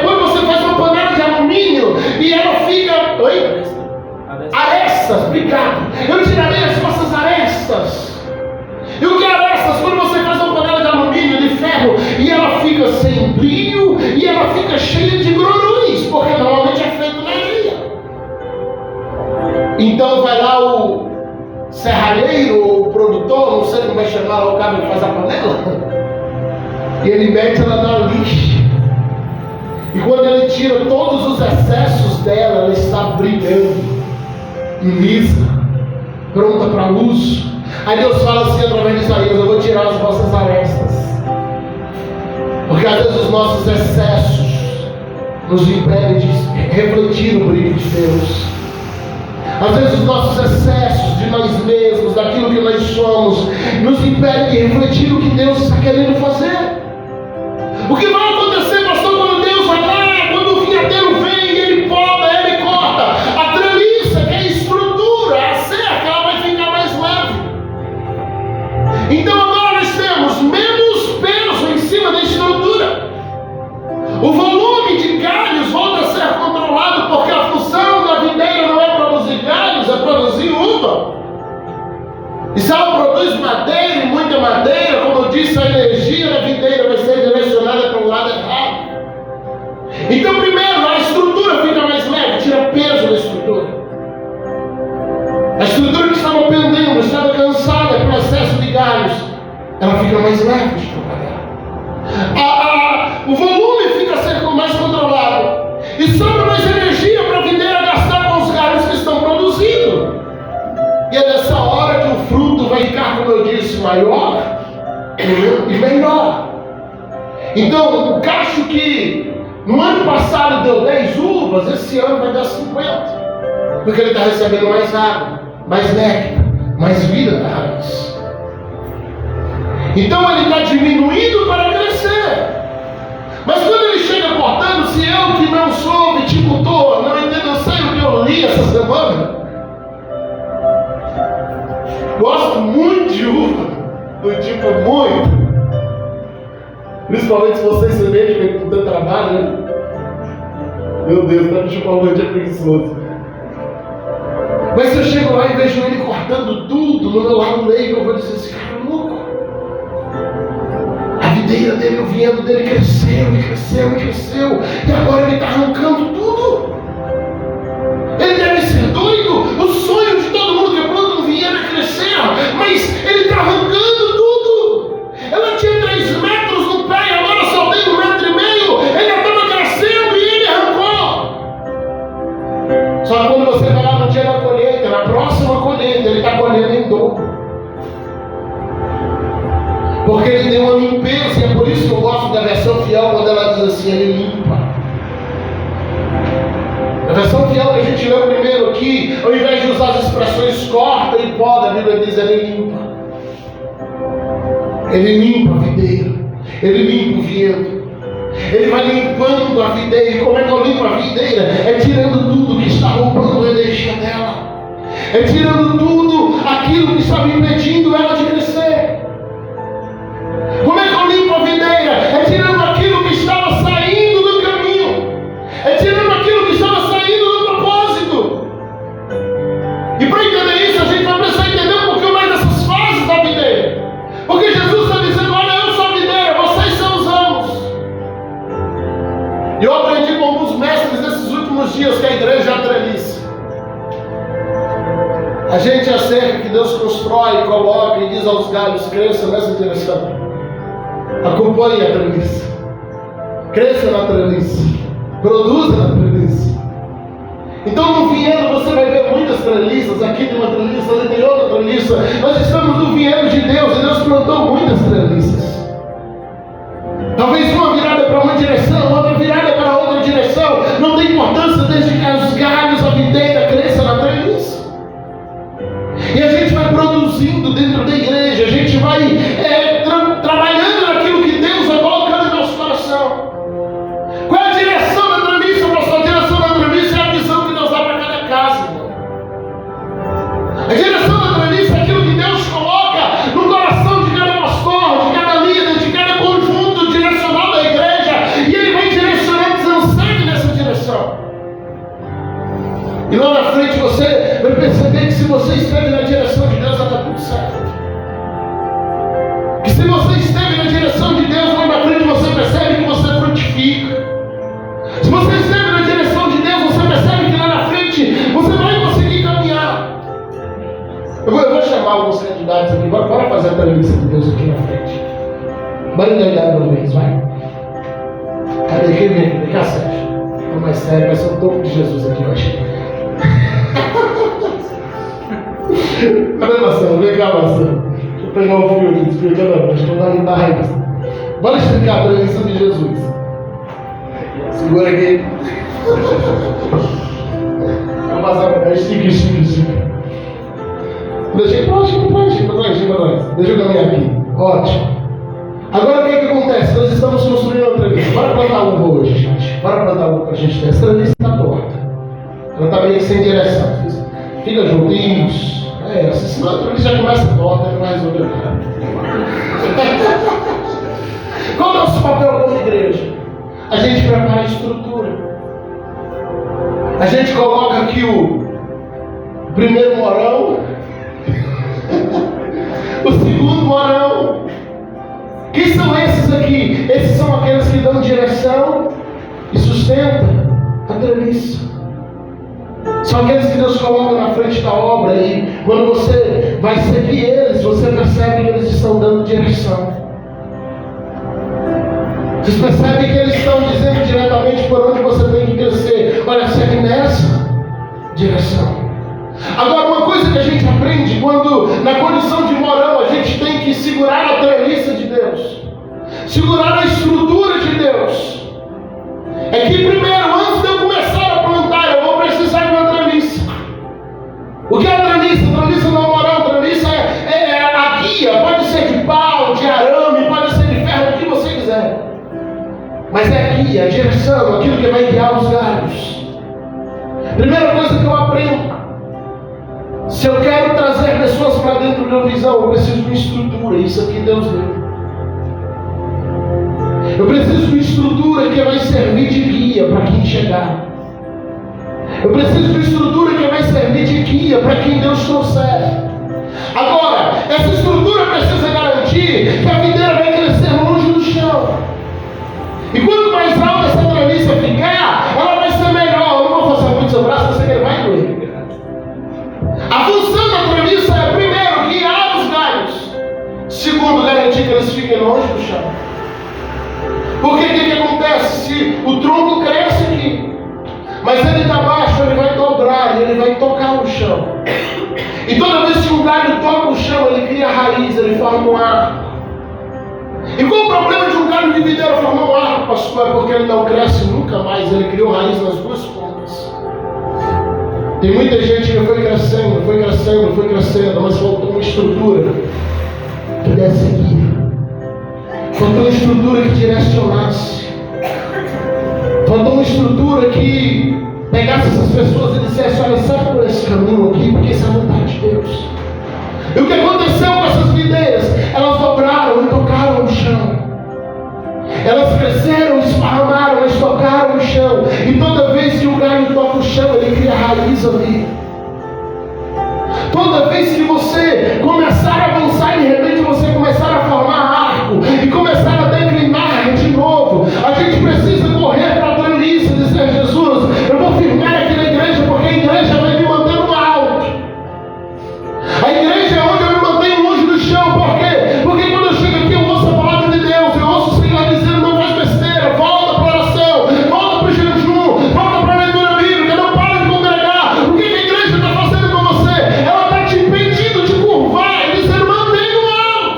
quando você faz uma panela de alumínio, e ela fica, oi? Arestas, obrigado. Eu tirarei as vossas arestas. E o que é arestas? Quando você faz uma panela de alumínio, de ferro, e ela fica sem brilho, e ela fica cheia de grorões, porque normalmente é feito na areia. Então vai lá o serralheiro, ou o produtor, não sei como vai chamar lá o cara que faz a panela, e ele mete ela na lixa. E quando ele tira todos os excessos dela, ela está brilhando e lisa, pronta para uso. Aí Deus fala assim através de Isaías, eu vou tirar as vossas arestas, porque às vezes os nossos excessos nos impedem de refletir o brilho de Deus. Às vezes os nossos excessos de nós mesmos, daquilo que nós somos, nos impedem de refletir o que Deus está querendo fazer. O que vai acontecer, pastor, quando Deus vai lá, quando o vinhadeiro vem, ele poda, ele corta a treliça, que é a estrutura, a cerca, ela vai ficar mais leve. Então agora nós temos menos peso em cima da estrutura. O volume de galhos volta a ser controlado, porque a função da videira não é produzir galhos, é produzir uva. E se ela produz madeira, e muita madeira, como eu disse, a energia da videira vai ser direcionada para o lado errado. Então, primeiro, a estrutura fica mais leve, tira peso da estrutura. A estrutura que estava pendendo, estava cansada pelo excesso de galhos, ela fica mais leve de trabalhar. O volume fica sendo mais controlado. E sobra mais energia para a videira gastar com os galhos que estão produzindo. E é nessa hora que o fruto vai ficar, como eu disse, maior e melhor. Então, o cacho que no ano passado deu 10 uvas, esse ano vai dar 50. Porque ele está recebendo mais água, mais néctar, mais vida da raiz. Então ele está diminuindo para crescer. Mas quando ele chega cortando, se eu que não sou viticultor, não entendo, eu sei o que eu li essa semana. Gosto muito de uva, do tipo muito. Principalmente se vocês se dedicam com o teu trabalho, né? Meu Deus, tá me chupando, é preguiçoso. Mas se eu chego lá e vejo ele cortando tudo no meu lado leigo, eu vou dizer assim, cara, louco. A videira dele, o vinhedo dele cresceu e cresceu e cresceu, e agora ele está arrancando tudo. Ele deve ser doido. O sonho de todo mundo que leu primeiro aqui, ao invés de usar as expressões corta e poda, a Bíblia diz: ele limpa. Ele limpa a videira, ele limpa o vinhedo, ele vai limpando a videira. E como é que eu limpo a videira? É tirando tudo que está roubando a energia dela, é tirando tudo aquilo que estava impedindo ela de crescer. Como é que eu limpo a videira? É tirando aquilo que estava saindo do caminho, é tirando aquilo que estava saindo do propósito. E para entender isso, a gente vai precisar entender um pouquinho mais dessas fases da videira. Porque Jesus está dizendo: olha, eu sou a videira, vocês são os ramos. E eu aprendi com alguns mestres nesses últimos dias que a igreja é a treliça. A gente é a cerca que Deus constrói, coloca e diz aos galhos: cresça nessa direção. Acompanhe a treliça. Cresça na treliça. Produza na treliça. Então no vinhedo você vai ver muitas treliças. Aqui tem uma treliça, ali tem outra treliça. Nós estamos no vinhedo de Deus e Deus plantou muitas treliças. Talvez uma virada para uma direção, outra virada para outra direção. Não tem importância desde que os galhos, a videira cresça na treliça. E a gente vai produzindo dentro da igreja. A gente vai trabalhando naquilo que Deus vai colocando no nosso coração. Qual é a direção da treliça, pastor? A direção da treliça é a visão que Deus dá para cada casa. A direção da treliça é aquilo que Deus coloca no coração de cada pastor, de cada líder, de cada conjunto direcional da igreja. E ele vai direcionando, dizendo: segue nessa direção. E lá na frente você vai perceber que se você esteve na direção de Deus, está tudo certo. Que se você esteve na direção de Deus, lá na frente você percebe que você frutifica. Se você esteve na direção de Deus, você percebe que lá na frente você vai conseguir caminhar. Eu vou chamar alguns candidatos aqui. Bora fazer a treliça de Deus aqui na frente. Bora endoidar uma vez, vai. Cadê? Quem vem? Vem cá, Sérgio. Ficou mais sério, vai ser o topo de Jesus aqui hoje. Cadê a maçã? Vem cá, maçã. Deixa eu pegar o fio aqui. Explica não, acho que eu não dá raiva. Bora explicar a treliça de Jesus. Segura aqui. Vamos passar. Estica. Deixa pra trás. Deixa eu caminhar aqui. Ótimo. Agora o que acontece? Nós estamos construindo uma treliça. Bora plantar uva hoje, gente. Bora plantar uva pra gente ter. Essa treliça está torta. Ela está meio que sem direção. Fica junto. Isso. Senão a treliça já começa torta e não vai resolver nada. Qual é o nosso papel como igreja? A gente prepara a estrutura. A gente coloca aqui o primeiro morão, o segundo morão. Quem são esses aqui? Esses são aqueles que dão direção e sustentam a treliça. São aqueles que Deus coloca na frente da obra. E quando você vai seguir eles, você percebe que eles estão dando direção. Vocês percebem que eles estão dizendo diretamente por onde você tem que crescer. Olha, segue nessa direção. Agora, uma coisa que a gente aprende quando, na condição de morão, a gente tem que segurar a treliça de Deus, segurar a estrutura de Deus, é que primeiro, antes de eu começar a plantar, eu vou precisar de uma treliça. O que é a treliça? A treliça não é morão, a treliça é a guia. Pode ser de pau, de arame, pode ser de ferro, o que você quiser. Mas é a guia, a direção, aquilo que vai guiar os galhos. Primeira coisa que eu aprendo: se eu quero trazer pessoas para dentro da visão, eu preciso de uma estrutura. Isso aqui Deus deu. Eu preciso de uma estrutura que vai servir de guia para quem chegar. Eu preciso de uma estrutura que vai servir de guia para quem Deus trouxer. Agora, essa estrutura precisa garantir que a videira vai crescer longe do chão. E quanto mais alta essa treliça ficar, ela vai ser melhor. Eu não vou fazer muito seu braço, você que ele vai doer. A função da treliça é, primeiro, guiar os galhos. Segundo, garantir que eles fiquem longe do chão. Porque o que acontece? Se o tronco cresce aqui, mas ele está baixo, ele vai dobrar e ele vai tocar o chão. E toda vez que um galho toca o chão, ele cria raiz, ele forma um arco. E qual o problema de um galho de videira formar um arco, pastor? É porque ele não cresce nunca mais, ele criou raiz nas duas pontas. Tem muita gente que foi crescendo, mas faltou uma estrutura que desse guia. Faltou uma estrutura que direcionasse. Faltou uma estrutura que pegasse essas pessoas e dissesse: olha, sai por esse caminho aqui, porque isso é a vontade de Deus. E o que aconteceu com essas videiras? Elas dobraram e tocaram no chão. Elas cresceram, esparramaram, mas tocaram no chão. E toda vez que o galho toca o chão, ele cria raiz ali. Toda vez que você começar a avançar e de repente você começar a formar arco e começar a declinar de novo, a gente precisa correr para a treliça e dizer: Jesus, eu vou firmar aqui na igreja, porque a igreja vai me manter no alto. A igreja é onde eu me mantenho longe do chão. Por quê? Porque quando eu chego aqui eu ouço a palavra de Deus, eu ouço o Senhor dizendo: não faz besteira, volta para a oração, volta para o jejum, volta para a leitura bíblica, não para de congregar. O que a igreja está fazendo com você? Ela está te impedindo de curvar e dizer: mantenha o alto.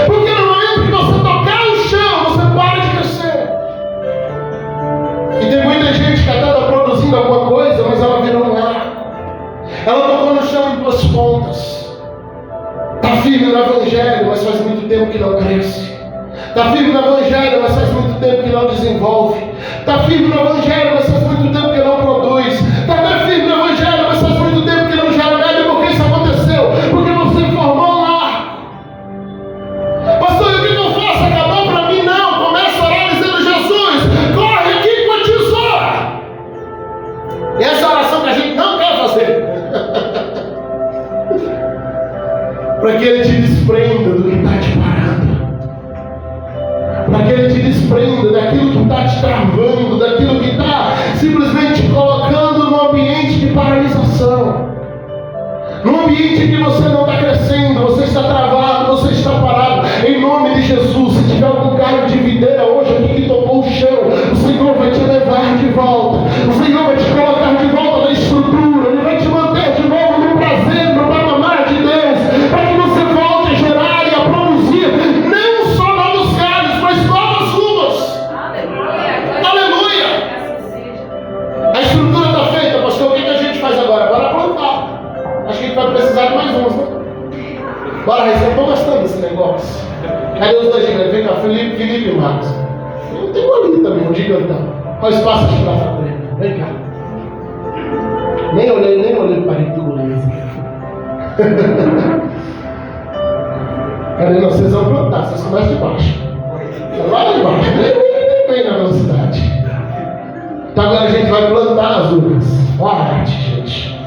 Porque no momento que você tocar o chão, você para de crescer. E tem muita gente que até está produzindo alguma coisa, mas ela virou um ar. Ela tocou no chão em duas pontas. Está firme no evangelho, mas faz muito tempo que não cresce. Está firme no evangelho, mas faz muito tempo que não desenvolve. Está firme no evangelho, mas faz muito tempo que não produz. Está até firme no evangelho, mas faz muito tempo que não gera nada. E por que isso aconteceu? Porque você formou lá. Pastor, e o que eu faço? Acabou para mim? Não. Começa a orar dizendo: Jesus, corre aqui com a tesoura. E essa oração que a gente não quer fazer. Para que ele te desprenda do que está te parando. Para que ele te desprenda daquilo que está te travando, daquilo que está simplesmente te colocando num ambiente de paralisação. Num ambiente que você não está crescendo, você está travado, você está parado. Em nome de Jesus, se tiver algum galho de videira hoje aqui que tocou o chão, o Senhor vai te levar de volta. O Senhor vai te colocar de volta na estrutura. Ele vai te manter de novo no prazer, no patamar de Deus, para que você volte a gerar e a produzir não só novos galhos, mas novas uvas. Aleluia! A estrutura está feita, pastor. O que a gente faz agora? Bora plantar. Acho que a gente vai precisar de mais uns, né? Bora, eu estou gostando desse negócio. Cadê os dois gigantes? Vem cá, Felipe e Marcos. Eu tenho ali também, um gigantão. Olha o espaço aqui lá pra frente. Vem cá. Nem olhei para ele do Cadê? Não, vocês vão plantar, vocês começam de baixo. Lá de baixo, nem vem na velocidade. Então agora a gente vai plantar as uvas. Forte, gente.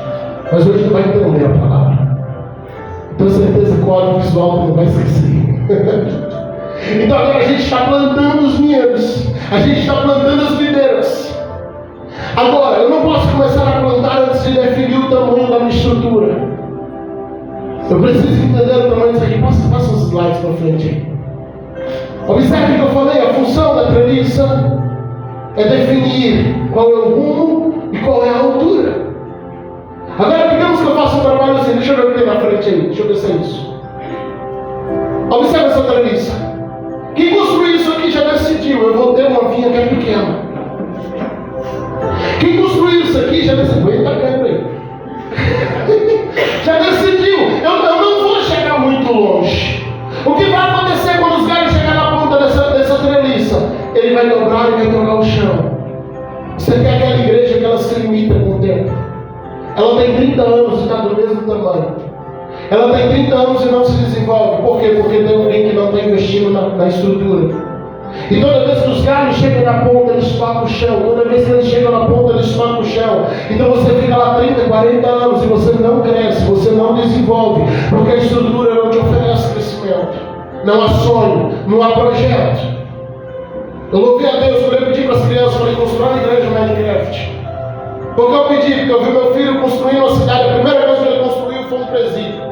Mas hoje não vai entender a palavra. Tenho certeza que o audiovisual não vai esquecer. Então agora a gente está plantando os vinhedos. A gente está plantando as videiras. Agora, eu não posso começar a plantar antes de definir o tamanho da minha estrutura. Eu preciso entender o tamanho disso aqui. Passa os slides para frente aí. Observe o que eu falei. A função da treliça é definir qual é o rumo e qual é a altura. Agora, digamos que eu faço um trabalho assim. Deixa eu ver o que tem na frente aí. Deixa eu ver se é isso. Observe essa treliça. Quem construiu isso aqui já decidiu: eu vou ter uma vinha que é pequena. Quem construiu isso aqui já decidiu: eita, quebra aí. Já decidiu: eu não vou chegar muito longe. O que vai acontecer quando os galhos chegarem na ponta dessa treliça? Ele vai dobrar e vai tocar o chão. Você quer aquela igreja que ela se limita com o tempo? Ela tem 30 anos e está do mesmo tamanho. Ela tem 30 anos e não se desenvolve. Por quê? Porque tem alguém que não está investindo na estrutura. E toda vez que os galhos chegam na ponta, eles tocam o chão. Toda vez que eles chegam na ponta, eles tocam o chão. Então você fica lá 30, 40 anos e você não cresce, você não desenvolve, porque a estrutura não te oferece crescimento. Não há sonho, não há projeto. Eu louvei a Deus quando eu pedi para as crianças para construir uma igreja no Minecraft. Porque eu pedi, porque eu vi meu filho construir uma cidade. A primeira coisa que ele construiu foi um presídio.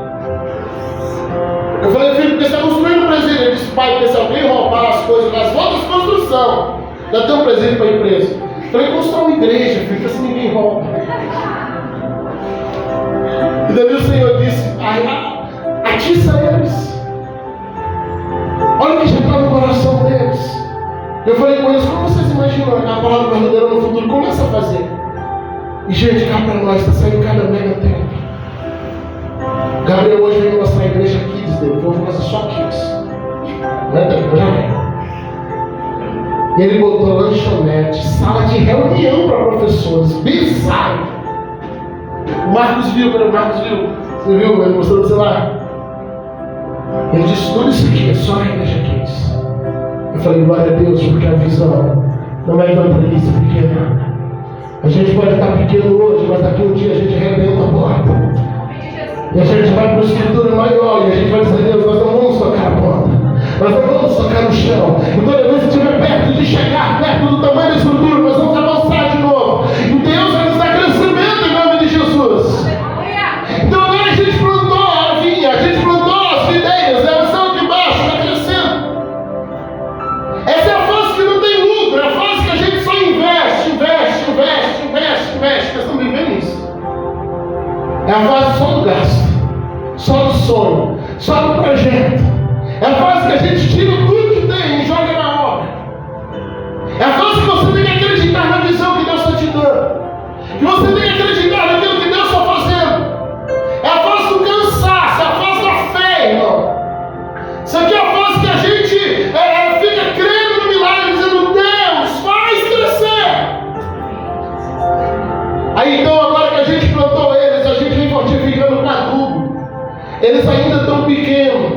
Eu falei: filho, porque você está construindo um presídio? Ele disse: pai, porque se alguém roubar as coisas das outras construções, já tem um presídio para a empresa. Eu falei: constrói uma igreja, filho, porque assim ninguém rouba. E daí o Senhor disse: atiça eles. Olha o que já está no coração deles. Eu falei com eles: como vocês imaginam a palavra verdadeira no futuro? Começa a fazer. E gente, cá para nós, está saindo cada mega tempo. Gabriel hoje veio mostrar a igreja Kids dele. Vou fazer só Kids. Não é tempo, já vem. E ele botou lanchonete, sala de reunião para professores. Bizarro. O Marcos viu. Você viu? Ele mostrou no celular. Ele disse, tudo isso aqui é só a igreja Kids. Eu falei, glória a Deus, porque a visão não é evangelista pequena. A gente pode estar pequeno hoje, mas daqui um dia a gente arrebenta a porta. E a gente vai para uma estrutura maior e a gente vai dizer, Deus, nós não vamos tocar a porta. Nós não vamos tocar no chão. E toda vez que estiver perto de chegar, perto do tamanho da estrutura, nós vamos avançar de novo. E Deus vai nos dar crescimento em nome de Jesus. Então agora a gente plantou a vinha, a gente plantou as videiras, elas estão de baixo, está crescendo. Essa é a fase que não tem lucro, é a fase que a gente só investe. Nós estamos vivendo isso. É a fase só do gasto, só do sonho, só do projeto. É a fase que a gente tira tudo que tem e joga na obra. É a fase que você tem que acreditar na visão que Deus está te dando. Que você tem que acreditar naquilo que Deus está fazendo. É a fase do cansaço, é a fase da fé, irmão. Isso aqui é a fase que a gente fica crendo no milagre, dizendo, Deus, faz crescer. Aí então, agora que a gente plantou eles, a gente vem fortificando com adubo. Eles ainda estão pequenos.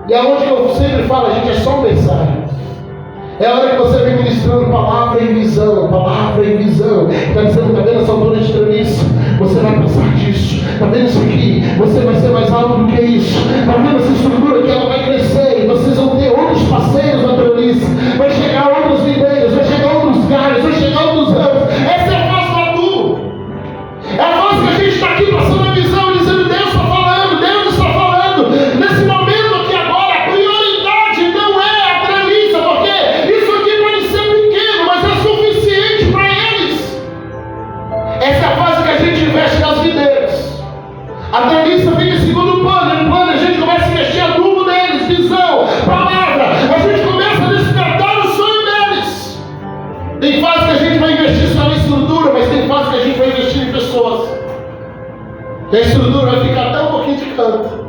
E aonde que eu sempre falo, a gente é só um berçário. É a hora que você vem ministrando palavra e visão. Está dizendo, está vendo essa altura de treliço? Você vai passar disso. Está vendo isso aqui? Você vai ser mais alto do que isso. Está vendo essa estrutura que ela vai crescer? E vocês vão ter outros parceiros na treliço. Vai chegar outros videiros, vai chegar outros galhos, vai chegar outros ramos. Essa é a fase do adubo. É a fase que a gente está aqui passando a visão, dizendo, Deus está falando, Deus está falando. Nesse momento, a treliça fica em segundo plano, a gente começa a mexer adubo deles, visão, palavra, a gente começa a despertar o sonho deles. Tem fase que a gente vai investir só na estrutura, mas tem fase que a gente vai investir em pessoas. E a estrutura vai ficar até um pouquinho de canto.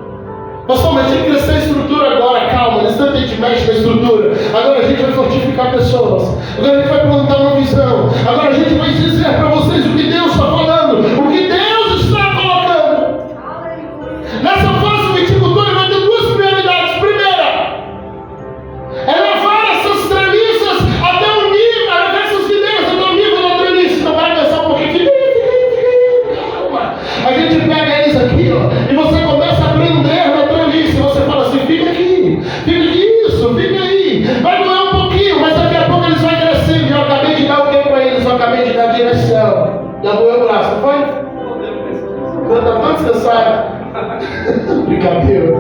Pastor, mas tem que crescer a estrutura agora, calma, nesse tanto a gente mexe na estrutura. Agora a gente vai fortificar pessoas. Agora a gente vai plantar uma visão. Agora a gente vai dizer para vocês o que Deus está falando, o que Deus está colocando. Nessa fase o viticultor vai ter duas prioridades. Primeira, é levar essas treliças até o nível, levar essas videiras até o nível da treliça. Então vai pensar um pouquinho, fica aí, calma. A gente pega eles aqui, ó, e você começa a aprender na treliça. Você fala assim, fica aqui, isso, fica aí. Vai doer um pouquinho, mas daqui a pouco eles vão crescendo. Eu acabei de dar o que para eles? Eu acabei de dar a direção. Já doeu o braço, não foi? Está tão descansado. Brincadeira.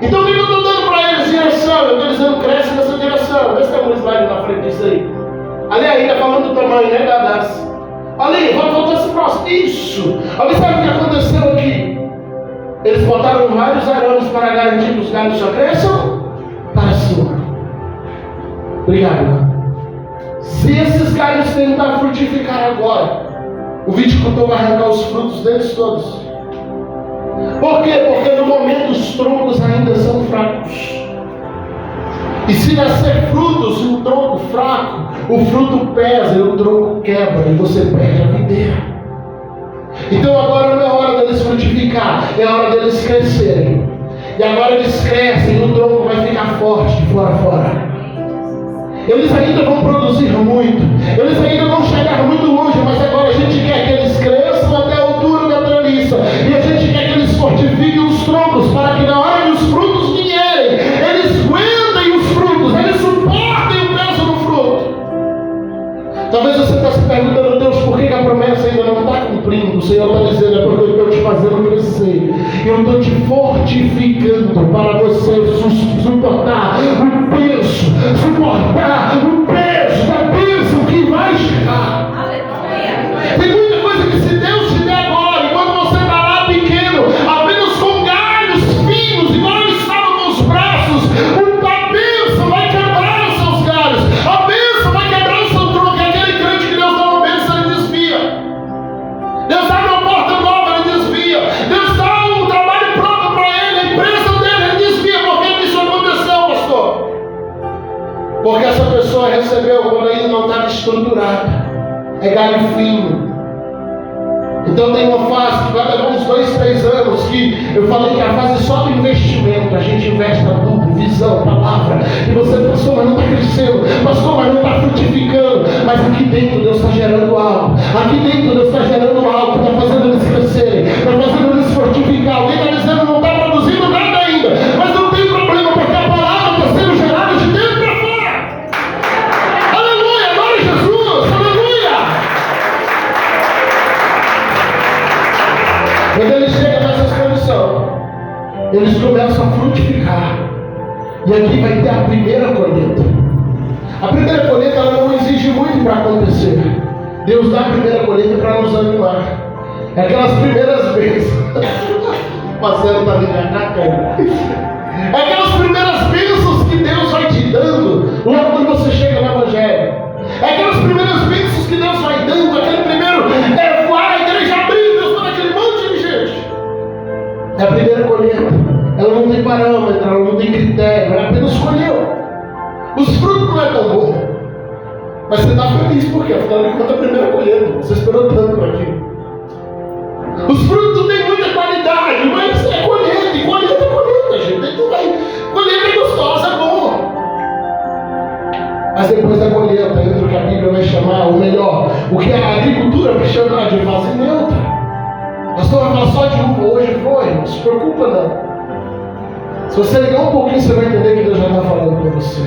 Então o que eu estou dando para eles? Direção. Eu estou dizendo, cresce nessa direção. Vê se tem um slide na frente disso aí. Ali aí está falando do tamanho, né, das. Ali, vamos voltar esse próximo. Isso. Ali, sabe o que aconteceu aqui? Eles botaram vários arames para garantir que os galhos só cresçam para cima. Obrigado. Se esses galhos tentar frutificar agora, o viticultor vai arrancar os frutos deles todos. Por quê? Porque no momento os troncos ainda são fracos. E se nascer frutos em um tronco fraco, o fruto pesa e o tronco quebra e você perde a videira. Então agora não é hora deles frutificar, é hora deles crescerem. E agora eles crescem e o tronco vai ficar forte de fora a fora. Eles ainda vão produzir muito, eles ainda vão chegar muito longe, mas agora a gente quer que eles cresçam até a altura da treliça. E a gente quer que eles fortifiquem os troncos para que na hora que os frutos vierem, eles aguentem os frutos, eles suportem o peso do fruto. Talvez você está se perguntando, Deus, por que a promessa ainda não está cumprindo? O Senhor está dizendo, é porque eu estou te fazendo crescer. Eu estou te fortificando para você suportar o peso, suportar o peso da bênção que vai chegar. Tem muita coisa que se Deus te der agora, enquanto você está lá pequeno, apenas com galhos finos, igual ele estava com os braços, a bênção vai quebrar os seus galhos, a bênção vai quebrar o seu tronco, é aquele crente que Deus dá uma bênção e desvia. estruturada, é galho fino. Então tem uma fase que vai levar uns 2, 3 anos, que eu falei que a fase só do investimento, a gente investe na tudo, visão, palavra, e você pensou, mas não está crescendo, pastor, mas não está frutificando, mas aqui dentro Deus está gerando algo, aqui dentro Deus está gerando algo, está fazendo eles crescerem, está fazendo eles frutificar. Alguém está dizendo, não está produzindo nada ainda, mas não tem problema, porque a palavra está sendo gerada de dentro para fora. Aleluia, glória a Jesus, aleluia. Quando eles chegam nessa condição, eles começam a frutificar. E aqui vai ter a primeira colheita. A primeira colheita ela não exige muito para acontecer. Deus dá a primeira colheita para nos animar. É aquelas primeiras bênçãos. O Marcelo está vindo na cara. É aquelas primeiras bênçãos que Deus vai te dando logo quando você chega no Evangelho. É aquelas primeiras bênçãos que Deus vai dando. Aquele primeiro voar, a igreja abrindo, Deus para aquele monte de gente. É a primeira colheita. Ela não tem parâmetro, ela não tem critério, ela apenas escolheu. Os frutos não é tão bom, mas você está feliz porque afinal de contas é a primeira colheita. Você esperou tanto para aquilo. Os frutos têm muita qualidade, mas é colheita, e colheita é colheita, gente. Colheita é gostosa, é bom. Mas depois da colheita entra o que a Bíblia vai chamar, ou melhor, o que a agricultura vai chamar de fase neutra. Pastor, vai falar só de uva hoje, foi, não se preocupa não. Se você ligar um pouquinho, você vai entender que Deus já está falando com você.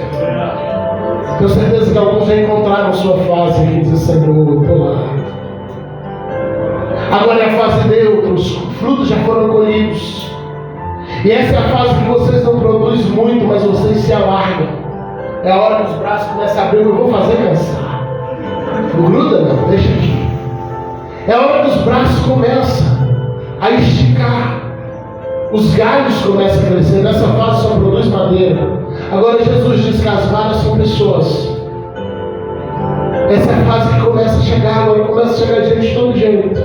Tenho certeza que alguns já encontraram sua fase e dizem, Senhor, eu estou lá. Agora é a fase neutra, os frutos já foram colhidos. E essa é a fase que vocês não produzem muito, mas vocês se alargam. É a hora que os braços começam a abrir, eu vou fazer cansar. Não gruda não, deixa aqui. É a hora que os braços começam a esticar. Os galhos começam a crescer. Nessa fase só produz madeira. Agora Jesus diz que as varas são pessoas. Essa é a fase que começa a chegar. Agora começa a chegar gente de todo jeito.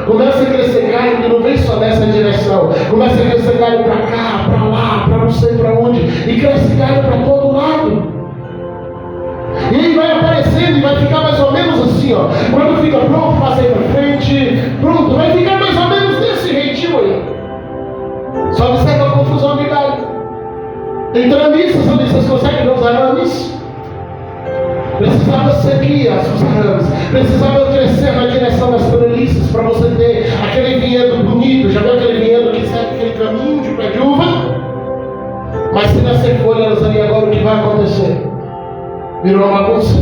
Começa a crescer galho que não vem só nessa direção. Começa a crescer galho para cá, para lá, para não sei para onde. E cresce galho para todo lado. E aí vai aparecendo e vai ficar mais ou menos assim, ó. Quando fica pronto, passa aí para frente. Pronto, vai ficar mais ou menos desse jeitinho aí. Só observa a confusão de galho. Tem tramiças ali, vocês conseguem ver os arames? Precisava seguir os arames. Precisava crescer na direção das treliças para você ter aquele vinhedo bonito. Já viu aquele vinhedo que segue aquele caminho de pé de uva? Mas se nascer folhas ali agora, o que vai acontecer? Virou uma bagunça.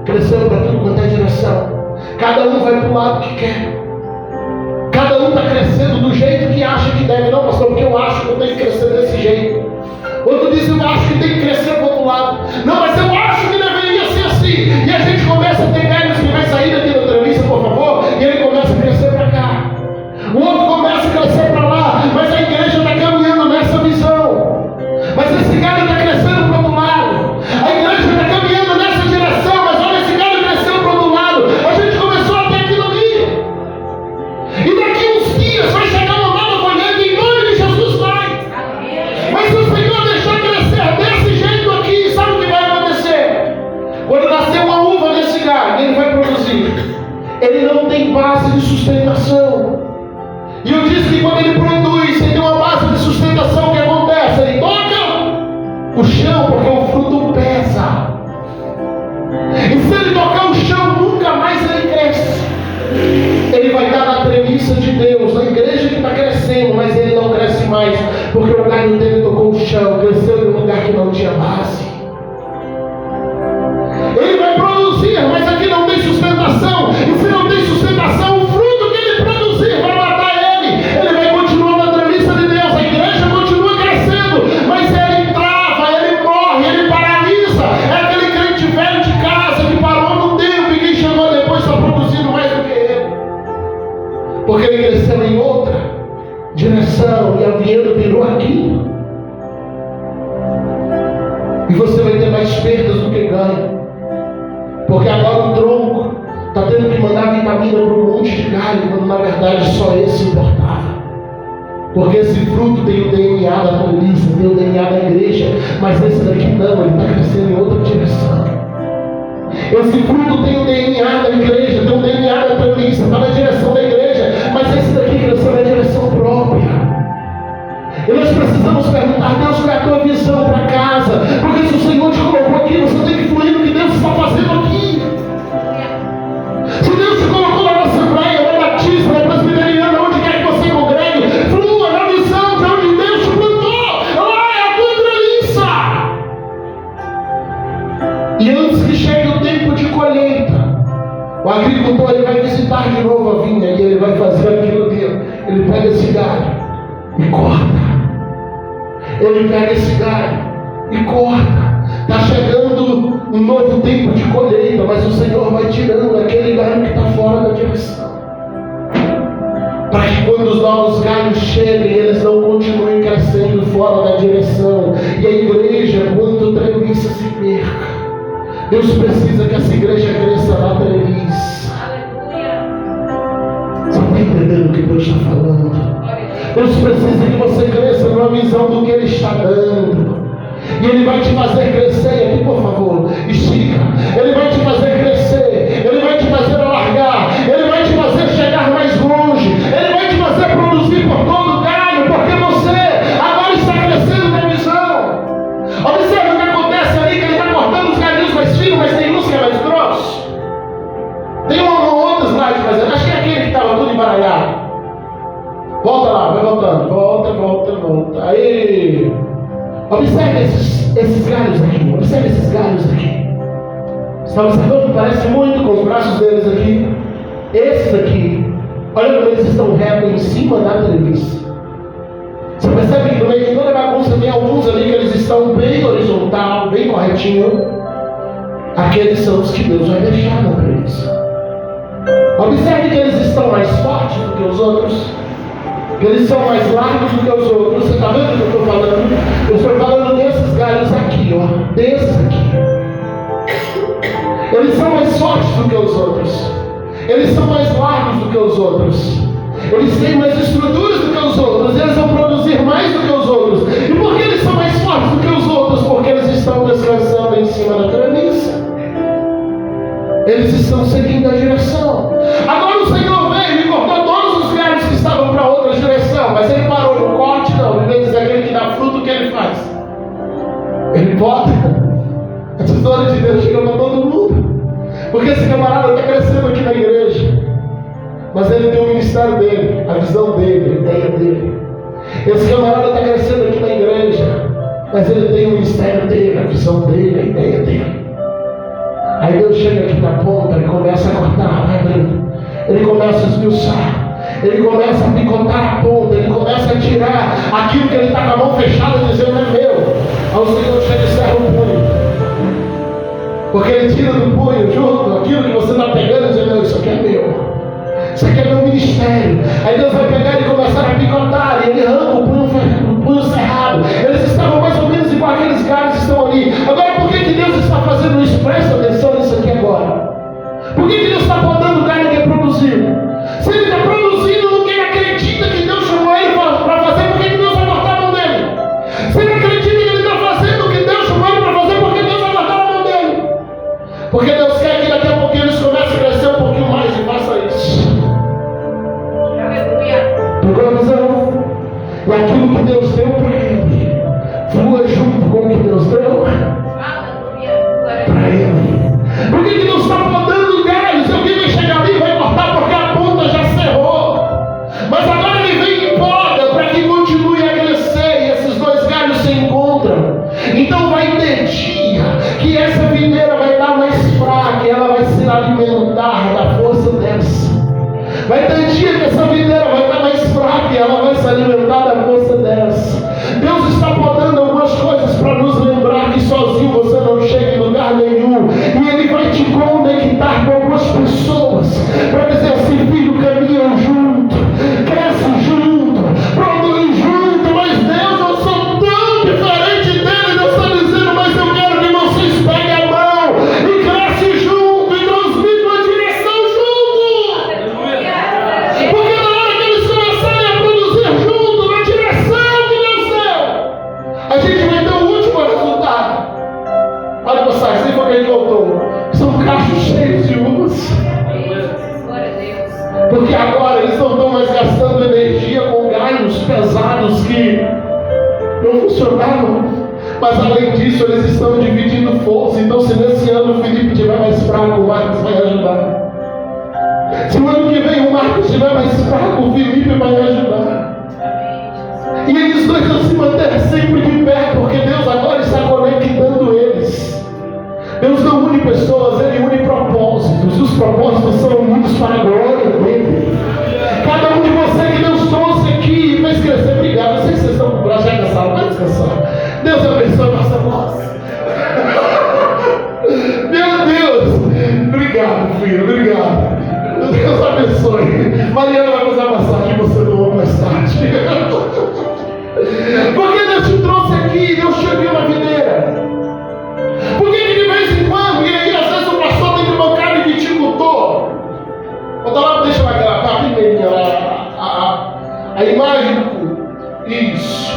Cresceu para tudo quanto é direção. Cada um vai para o lado que quer. Cada um está crescendo do jeito que acha que deve. Não, pastor, porque eu acho que eu tenho que crescer desse jeito. Outro diz, eu acho que tem que crescer para o outro lado. Não, mas eu acho que deveria ser assim. E a gente começa a ter galhos que vai sair daqui da entrevista, por favor, e ele começa a crescer para cá. O outro começa a crescer para lá, mas a igreja está caminhando nessa visão. Mas esse galho está crescendo para o outro lado. A igreja está caminhando nessa direção, mas olha, esse galho cresceu para o outro lado. A gente começou a ter aquilo ali. E daqui uns dias vai chegar uma nova colheita em nome de Jesus, vai. Mas se o Senhor deixar crescer desse jeito aqui, sabe o que vai acontecer? Quando nascer uma uva nesse galho, ele vai produzir. Ele não tem base de sustentação. E eu disse que quando ele produz, sem ter uma base de sustentação, o que acontece? Ele toca o chão, porque o fruto pesa. E se ele tocar o chão, nunca mais ele cresce. Ele vai estar na premissa de Deus, na igreja que está crescendo, mas ele não cresce mais, porque o galho dele tocou o chão, cresceu em um lugar que não tinha base. Ele vai produzir, mas aqui não tem sustentação. E se não tem sustentação, o fruto que ele produzir vai matar ele. Ele vai continuar na premissa de Deus. A igreja continua crescendo, mas ele trava, ele morre, ele paralisa. É aquele crente velho de casa que parou no tempo e quem chegou depois está produzindo mais do que ele. Porque ele cresceu em outra direção e a vinhedo virou aquilo. E você vai ter mais perdas do que ganho. Porque agora o tronco está tendo que mandar vitamina para um monte de galho, quando na verdade só esse importava. Porque esse fruto tem o DNA da polícia, tem o DNA da igreja, mas esse daqui não, ele está crescendo em outra direção. Esse fruto tem o DNA da igreja, tem o DNA da premissa, está na direção da igreja, mas esse daqui cresceu na direção própria. E nós precisamos perguntar: Deus, qual é a tua visão para casa? Porque se o Senhor te colocou aqui, você tem que fluir no que Deus está fazendo aqui. Se Deus te colocou na Assembleia, na Batista, na Presbiteriana, onde quer que você congregue, flua na visão de onde Deus te plantou. Lá é a tua premissa. E antes que chegue o tempo de colheita, o agricultor ele vai visitar de novo a vinha e ele vai fazer aquilo dele. Ele pega esse galho e corta. Ele pega esse galho e corta. Está chegando um novo tempo de colheita, mas o Senhor vai tirando aquele galho que está fora da direção, para que quando os novos galhos cheguem, eles não continuem crescendo fora da direção. E a igreja, quando tremiça, se perca. Deus precisa que essa igreja cresça na tremiça. Você está entendendo o que Deus está falando? Deus precisa que você cresça numa visão do que Ele está dando. E Ele vai te fazer crescer. Aqui, por favor, estica. Ele vai te fazer crescer. Ele vai te fazer alargar. Ele vai te fazer chegar mais longe. Ele vai te fazer produzir por todo galho, porque você agora está crescendo na visão. Observe o que acontece ali, que Ele está cortando os galhinhos mais finos, mas tem uns que é mais grosso. Tem um outro slide, mas acho que é aquele que estava tudo embaralhado. Volta lá, vai voltando. Volta. Aí. Observe esses galhos aqui. Observe esses galhos aqui. Você está observando? Parece muito com os braços deles aqui. Esses aqui, olha como eles estão retos em cima da treliça. Você percebe que no meio de toda a bagunça tem alguns ali que eles estão bem horizontal, bem corretinho. Aqueles são os que Deus vai deixar na treliça. Observe que eles estão mais fortes do que os outros. Eles são mais largos do que os outros. Você está vendo o que eu estou falando? Eu estou falando desses galhos aqui, ó. Desses aqui. Eles são mais fortes do que os outros. Eles são mais largos do que os outros. Eles têm mais estruturas do que os outros. Eles vão produzir mais do que os outros. E por que eles são mais fortes do que os outros? Porque eles estão descansando em cima da treliça. Eles estão seguindo a direção. Agora o Senhor veio e cortou todos os galhos que estavam para outra direção, mas Ele parou no corte, não. Ele veio dizer aquele que dá fruto, o que Ele faz? Ele bota a tesoura de Deus, chega para todo mundo. Porque esse camarada está crescendo aqui na igreja, mas ele tem o ministério dele, a visão dele, a ideia dele. Esse camarada está crescendo aqui na igreja, mas ele tem o ministério dele, a visão dele, a ideia dele. Aí Deus chega aqui na ponta, Ele começa a cortar, vai abrindo. Ele começa a esmiuçar. Ele começa a picotar a ponta. Ele começa a tirar aquilo que ele está com a mão fechada, dizendo: é meu. Aí o Senhor chega e cerra o punho. Porque Ele tira do punho, junto, aquilo que você está pegando, dizendo: não, isso aqui é meu. Isso aqui é meu ministério. Aí Deus vai pegar e começar a picotar. E Ele arranca o punho cerrado. Eles estavam mais ou menos igual aqueles galhos que estão ali. Agora, por que Deus está fazendo isso? Presta atenção nisso aqui agora. Por que Deus está podando o galho que é produzido? Se Ele está produzindo no que Ele acredita que Deus chamou Ele para fazer, por que Deus vai cortar a mão dele? Se Ele acredita que Ele está fazendo o que Deus chamou Ele para fazer, por que Deus vai cortar a mão dele? Porque Deus quer que daqui a pouquinho eles comecem a crescer um pouquinho mais e faça isso. Pegou a visão? E aquilo que Deus deu para ele flua junto com o que Deus deu para ele. Por que Deus está podando galhos? Alguém vai chegar ali e vai cortar porque a ponta já cerrou. Mas agora Ele vem e poda para que continue a crescer e esses dois galhos se encontram. Então vai ter dia que essa videira vai estar mais fraca e ela vai se alimentar da força dessa. Vai ter dia que essa videira vai estar mais fraca e ela vai se alimentar da força dessa. Deus está não funcionavam. Mas além disso, eles estão dividindo forças. Então, se nesse ano o Felipe estiver mais fraco, o Marcos vai ajudar. Se o ano que vem o Marcos estiver mais fraco, o Felipe vai ajudar. E eles dois vão se manter sempre de pé, porque Deus agora está conectando eles. Deus não une pessoas, Ele une propósitos. E os propósitos são unidos para a glória dele. Cada um de vocês que Deus trouxe aqui fez crescer. Obrigado. Eu sei que vocês estão com o braço já cansados. Vai descansar. Deus abençoe a nossa voz. Meu Deus. Obrigado, filho. Obrigado. Deus abençoe. Mariana vai fazer a massagem você não ama mais tarde. Porque Deus te trouxe aqui, Deus te enviou na videira. Por que de vez em quando, e aí às vezes o pastor tem que bancar e viticultor? Bota lá, deixa aquela primeirinha lá, a imagem. Isso.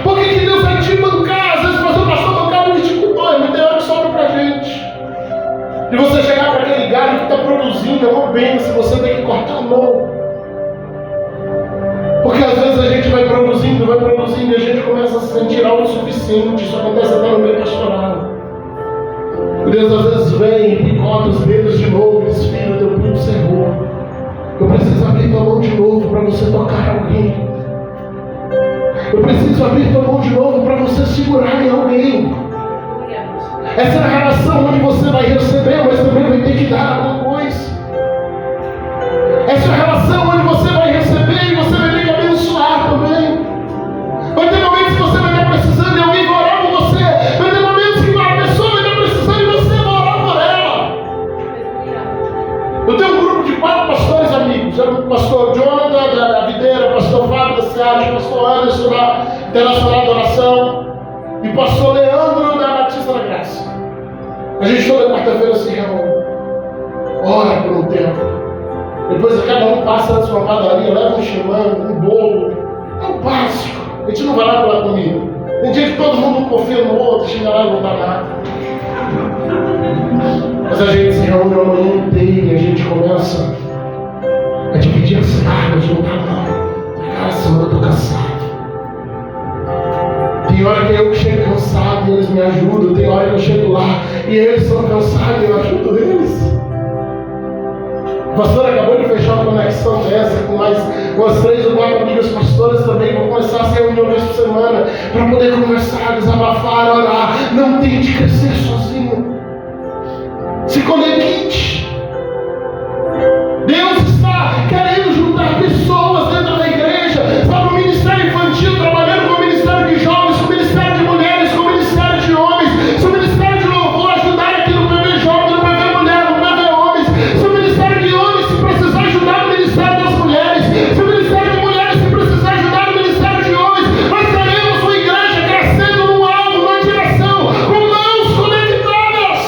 Por que Deus vai te bancar? Às vezes fazer o pastor bancar e viticultor, não tem hora que sobra pra gente. E você chegar para aquele galho que está produzindo, é uma bênção, você tem que cortar a mão. Porque às vezes a gente vai produzindo e a gente começa a se sentir autossuficiente. Isso acontece até no meio pastoral. Deus às vezes vem e picota os dedos de novo e diz: filho, teu pulso errou. Eu preciso abrir tua mão de novo para você tocar alguém. Eu preciso abrir tua mão de novo para você segurar em alguém. Essa é a relação onde você vai receber, mas também vai ter que dar alguma coisa. Essa é a relação onde você vai receber e você vai ter que abençoar também. Vai ter momentos que você vai estar precisando de alguém vai orar por você. Vai ter momentos que a pessoa vai estar precisando e você vai orar por ela. Eu tenho um grupo de 4 pastores amigos. O pastor Jonathan da Videira, o pastor Fábio da Seara, o pastor Anderson da Internacional da Oração e o pastor Leandro da Batista da Graça. A gente toda quarta-feira se reúne, ora por um tempo. Depois cada um passa antes de uma padaria, leva um chamando, um bolo. É o básico. A gente não vai lá pela comida. Tem dia que todo mundo confia no outro, chega lá e não dá nada. Mas a gente se reúne a manhã inteira e a gente começa a dividir as cargas de um canal. Cara, semana eu tô cansado. Tem hora que eu chego cansado e eles me ajudam. Tem hora que eu chego lá e eles são cansados e eu ajudo eles. O pastor acabou de fechar uma conexão dessa com mais umas 3 ou 4 amigas pastoras também. Vou começar a se reunir uma vez por semana para poder conversar, desabafar, orar. Não tente crescer sozinho. Se conecte. Deus está querendo juntar pessoas dentro da igreja. Sabe, o ministério infantil trabalhando com o ministério de jovens, com o ministério de mulheres, com o ministério de homens, se o ministério de louvor ajudar aqui no PV Jovem, no PV Mulher, no PV Homens, se o ministério de homens se precisar ajudar no ministério das mulheres, se o ministério de mulheres se precisar ajudar no ministério de homens, nós teremos uma igreja crescendo num alvo, numa direção, com mãos conectadas.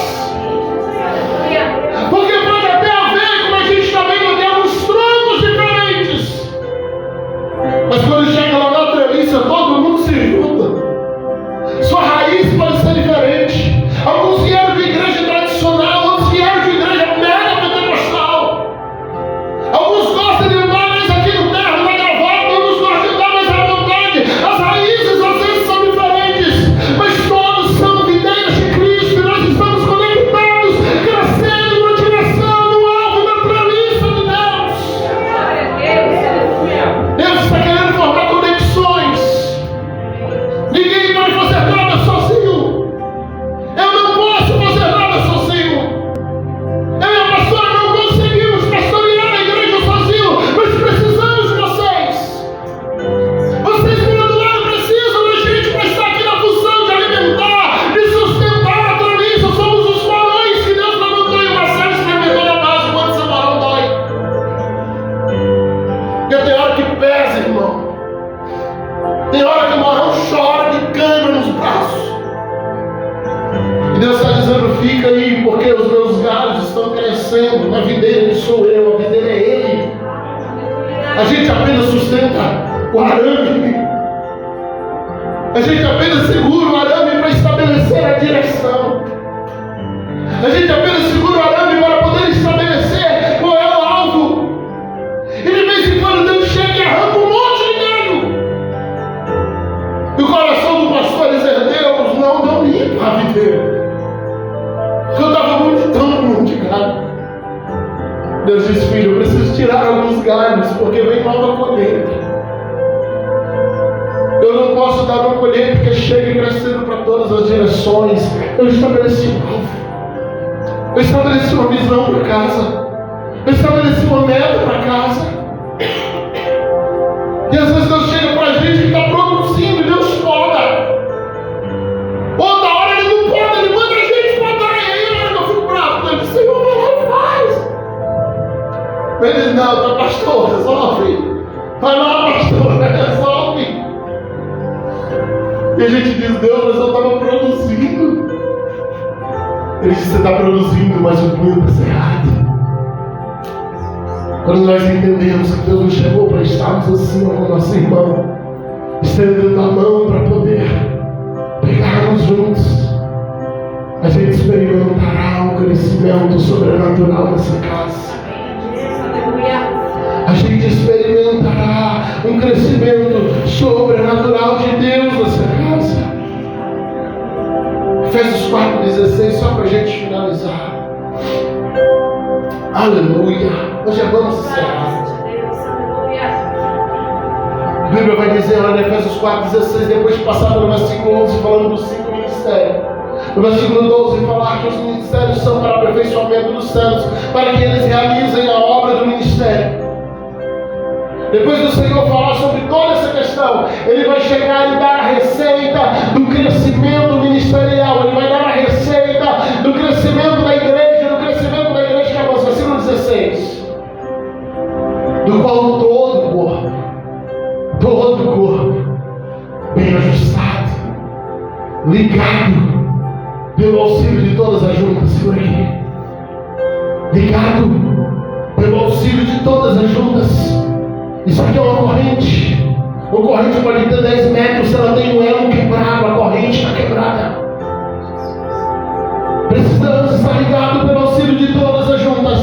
Porque pode até haver, como a gente está vendo aqui, alguns troncos diferentes. Mas quando chega lá na treliça, todo mundo se junta. Sua raiz pode ser diferente. Alguns vieram de igreja tradicional, outros vieram de igreja mega pentecostal. Alguns gostam de andar mais aqui no terra, na gravata, outros gostam de andar mais à vontade. As raízes às vezes são diferentes, mas todos são videiras de Cristo e nós estamos conectados, crescendo numa direção, no alvo da treliça de Deus. Deus está querendo formar conexões. Ninguém vai fazer nada sozinho. Eu não posso fazer nada sozinho. Eu e a pastora não conseguimos pastorear a igreja sozinho. Nós precisamos de vocês. Vocês por outro lado precisam da gente para estar aqui na função de alimentar, de sustentar a treliça. Somos os morões que Deus levantou em uma série escreveu na base quando seu morão dói. Porque tem hora que pesa, irmão. Tem hora que o morão chora de câimbra nos braços. E Deus está dizendo: fica aí, porque os meus galhos estão crescendo. Na videira que sou eu, a videira é Ele. A gente apenas sustenta o arame. A gente apenas segura o arame para estabelecer a direção. A gente apenas segura o arame para poder estabelecer qual é o alvo. E de vez em quando Deus chega e arranca um monte de galho. E o coração do colheita chega e crescendo para todas as direções. Eu estabeleci um alvo. Eu estabeleci uma visão para casa. Eu estabeleci uma meta para casa. E às vezes Deus chega para a gente que está produzindo e Deus poda. Outra hora Ele não poda, Ele manda a gente podar. E aí eu fico bravo. Ele diz, Senhor, vai lá e faz. Ele diz, não, tá, pastor, resolve. Vai lá, pastor, resolve. E a gente diz, Deus, mas eu estava produzindo. Ele diz, você está produzindo, mas o punho está cerrado. Quando nós entendemos que Deus nos chamou para estarmos assim com o nosso irmão, estendendo a mão para poder pegarmos juntos, a gente experimentará um crescimento sobrenatural nessa casa. A gente experimentará um crescimento sobrenatural de Deus nessa casa. Efésios 4,16, só para a gente finalizar. Aleluia. Nós já vamos encerrar. A Bíblia vai dizer lá em Efésios 4,16, depois de passar pelo versículo 11, falando dos 5 ministérios. No versículo 12, falar que os ministérios são para o aperfeiçoamento dos santos, para que eles realizem a obra do ministério. Depois do Senhor falar sobre toda essa questão, Ele vai chegar e dar a receita do crescimento ministerial. Ele vai dar a receita do crescimento da igreja, que avança. Versículo 16. Do qual todo o corpo, bem ajustado, ligado, pelo auxílio de todas as juntas, por aqui. Ligado, pelo auxílio de todas as juntas. Isso aqui é uma corrente. Uma corrente pode ter 10 metros, se ela tem um elo quebrado, a corrente está quebrada. Precisamos estar ligados pelo auxílio de todas as juntas,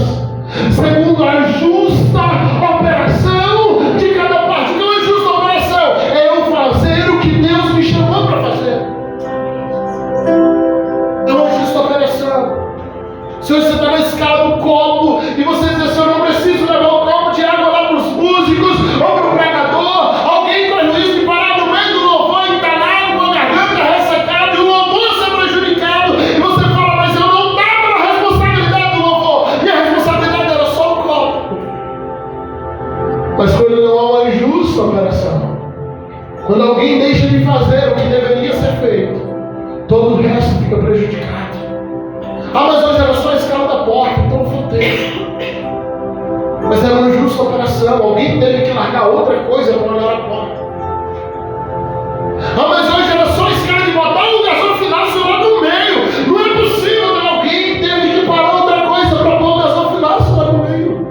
segundo a justa operação de cada parte. Não é justa operação, é eu fazer o que Deus me chamou para fazer. Não é justa operação. Se você está na escala do copo e você diz assim, eu não preciso levar um copo de água lá para os músicos ou para o pregador, alguém para o isso parar no meio do louvor, entalado, com a garganta ressecada e o louvor ser prejudicado, e você fala, mas eu não estava na responsabilidade do louvor, minha responsabilidade era só o copo. Mas quando não há uma injusta operação, quando alguém deixa de fazer o que deveria ser feito, todo o resto fica prejudicado. Ah, mas hoje era só a escala da porta, então voltei. Mas era uma justa operação. Alguém teve que largar outra coisa para olhar a porta. Ah, mas hoje era só a escala de botar um gasofilaço lá no meio. Não é possível que alguém teve que parar outra coisa para pôr um gasofilaço lá no meio.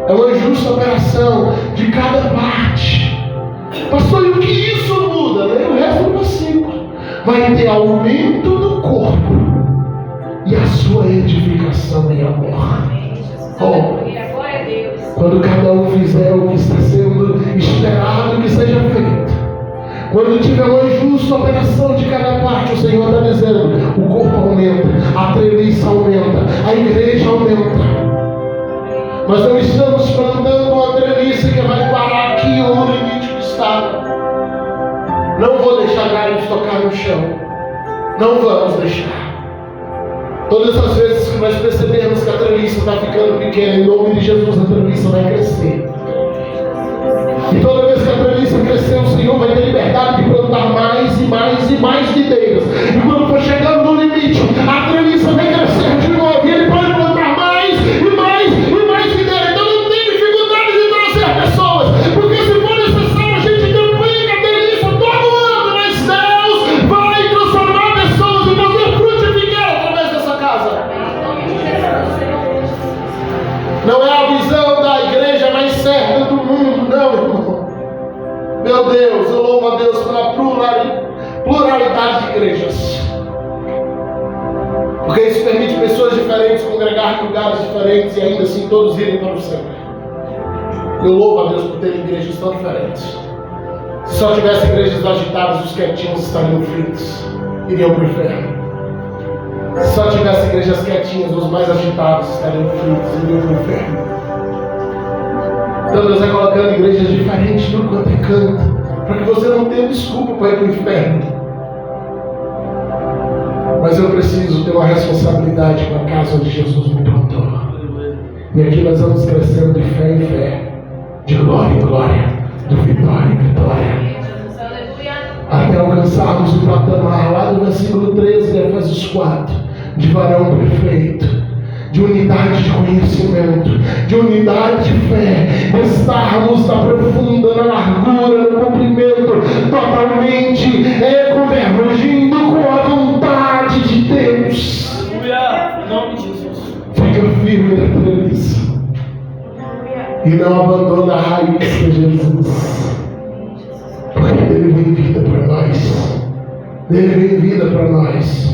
É uma justa operação de cada parte. Pastor, e o que isso muda? Leia o resto do versículo. Vai ter aumento do corpo e a sua edificação em amor. Quando cada um fizer o que está sendo esperado que seja feito, quando tiver uma justa operação de cada parte, o Senhor está dizendo, o corpo aumenta, a treliça aumenta, a igreja aumenta. Nós não estamos plantando uma treliça que vai parar aqui ou no limite do estado. Não vou deixar galhos tocar no chão. Não vamos deixar. Todas as vezes que nós percebemos que a treliça está ficando pequena, em nome de Jesus, a treliça vai crescer. E toda vez que a treliça crescer, o Senhor vai ter liberdade de plantar mais e mais e mais videiras. E quando for chegando no limite, a treliça vai crescer de novo. E Ele pode plantar mais e mais e mais videiras. Então não tem dificuldade de trazer pessoas. Porque se for necessário, a gente duplica a treliça todo ano. Mas Deus vai transformar pessoas e fazer frutificar através dessa casa. Não é a visão da igreja mais certa do mundo, não, irmão. Meu Deus, eu louvo a Deus pela pluralidade de igrejas. Porque isso permite pessoas diferentes congregar em lugares diferentes e ainda assim todos irem para o céu. Eu louvo a Deus por ter igrejas tão diferentes. Se só tivesse igrejas agitadas, os quietinhos estariam fritos, iriam para o inferno. Se só tivesse igrejas quietinhas, os mais agitados estariam fritos, iriam para o inferno. Então Deus vai colocando igrejas diferentes, tudo quanto é canto. para que você não tenha desculpa para ir para o inferno. Mas eu preciso ter uma responsabilidade com a casa onde Jesus me plantou. E aqui nós vamos crescendo de fé em fé, de glória em glória, de vitória em vitória, até alcançarmos o patamar lá do versículo 13 de Efésios 4, de varão perfeito, de unidade de conhecimento, de unidade de fé, estarmos na profunda, na largura, no comprimento, totalmente convergindo com a vontade de Deus. Aleluia, em nome de Jesus. Fica firme na treliça e não abandona a raiz que é Jesus, porque Ele vem vida para nós. Ele vem vida para nós.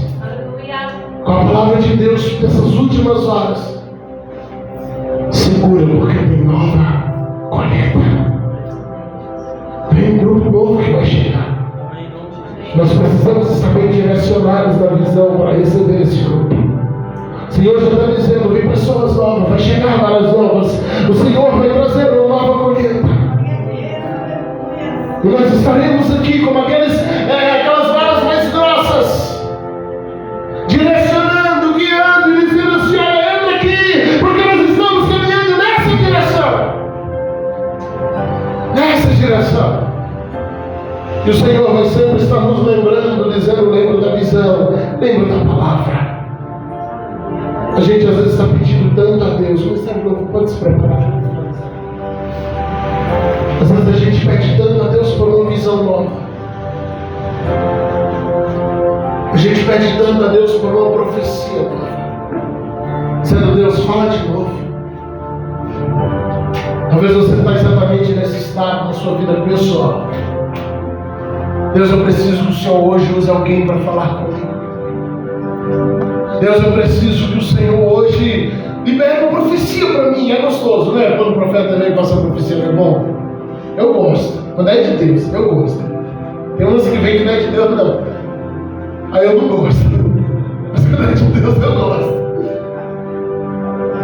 Com a palavra de Deus nessas últimas horas, segura, porque tem nova colheita. Tem um grupo novo que vai chegar. Nós precisamos estar bem direcionados na visão para receber esse grupo. O Senhor já está dizendo: vem pessoas novas, vai chegar várias novas. O Senhor vai trazer uma nova colheita. E nós estaremos aqui como aquelas varas mais grossas, direcionando, guiando e dizendo assim: olha, entra aqui, porque nós estamos caminhando nessa direção. Nessa direção. E o Senhor vai sempre estar nos lembrando, dizendo: lembra da visão, lembra da palavra. A gente às vezes está pedindo tanto a Deus, mas sabe, não pode se preparar. Às vezes a gente pede tanto a Deus por uma visão nova. A gente pede tanto a Deus por uma profecia nova. Dizendo: Deus, fala de novo. Talvez você está exatamente nesse estado na sua vida pessoal. Deus, eu preciso que o Senhor hoje use alguém para falar comigo. Deus, eu preciso que o Senhor hoje libere uma profecia para mim. É gostoso, né? Quando o profeta vem passar a profecia, não é bom? Eu gosto. Quando é de Deus, eu gosto. Tem uns que vem que não é de Deus, não. Aí eu não gosto. Mas quando é de Deus, eu gosto.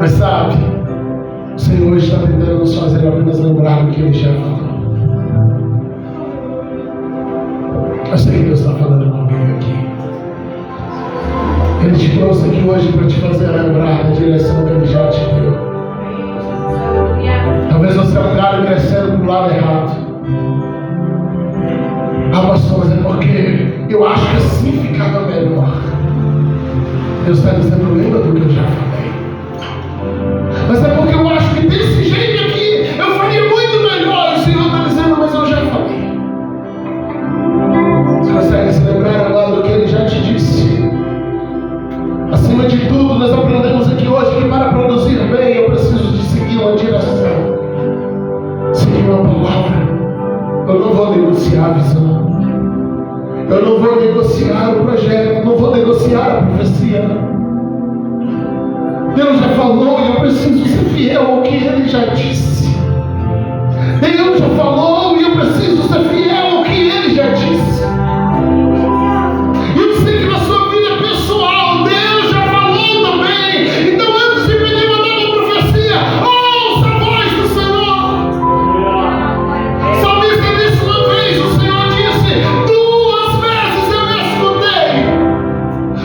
Mas sabe, o Senhor hoje está tentando nos fazer apenas lembrar o que Ele já falou. Eu sei que Deus está falando com alguém aqui. Ele te trouxe aqui hoje para te fazer lembrar da direção que Ele já te deu. Talvez você é um galho crescendo para o lado errado. Ah, pastor, mas é porque eu acho que assim ficava melhor. Deus está dizendo: lembra do que eu já falei. Mas é porque eu acho que desse jeito aqui eu faria muito melhor. O Senhor está dizendo: mas eu já falei. Você consegue se lembrar agora do que Ele já te disse? Acima de tudo, nós aprendemos aqui hoje que para produzir bem eu preciso de seguir uma direção, seguir uma palavra. Eu não vou negociar a visão, eu não vou negociar o projeto, não vou negociar a profecia. Deus já falou e eu preciso ser fiel ao que Ele já disse. Deus já falou e eu preciso ser fiel ao que Ele já disse. Eu sei que na sua vida pessoal Deus já falou também. Então, antes de pedir uma nova profecia, ouça a voz do Senhor. Salmista disse uma vez: o Senhor disse 2 vezes eu me escutei.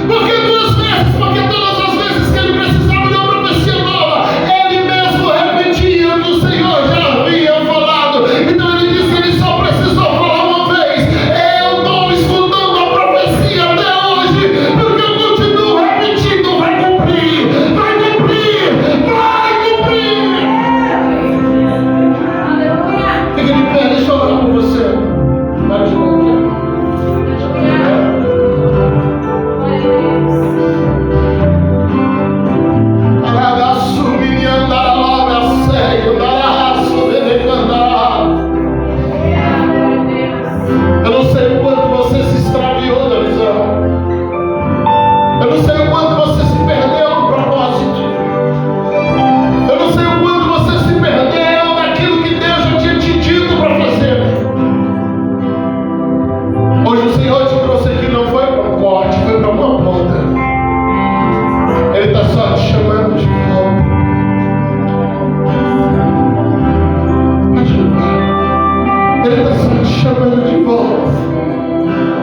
Por que 2 vezes? Porque todas as vezes que Ele precisava de uma profecia nova, Ele mesmo repetia o que o Senhor já havia falado. Então Ele chamando de volta.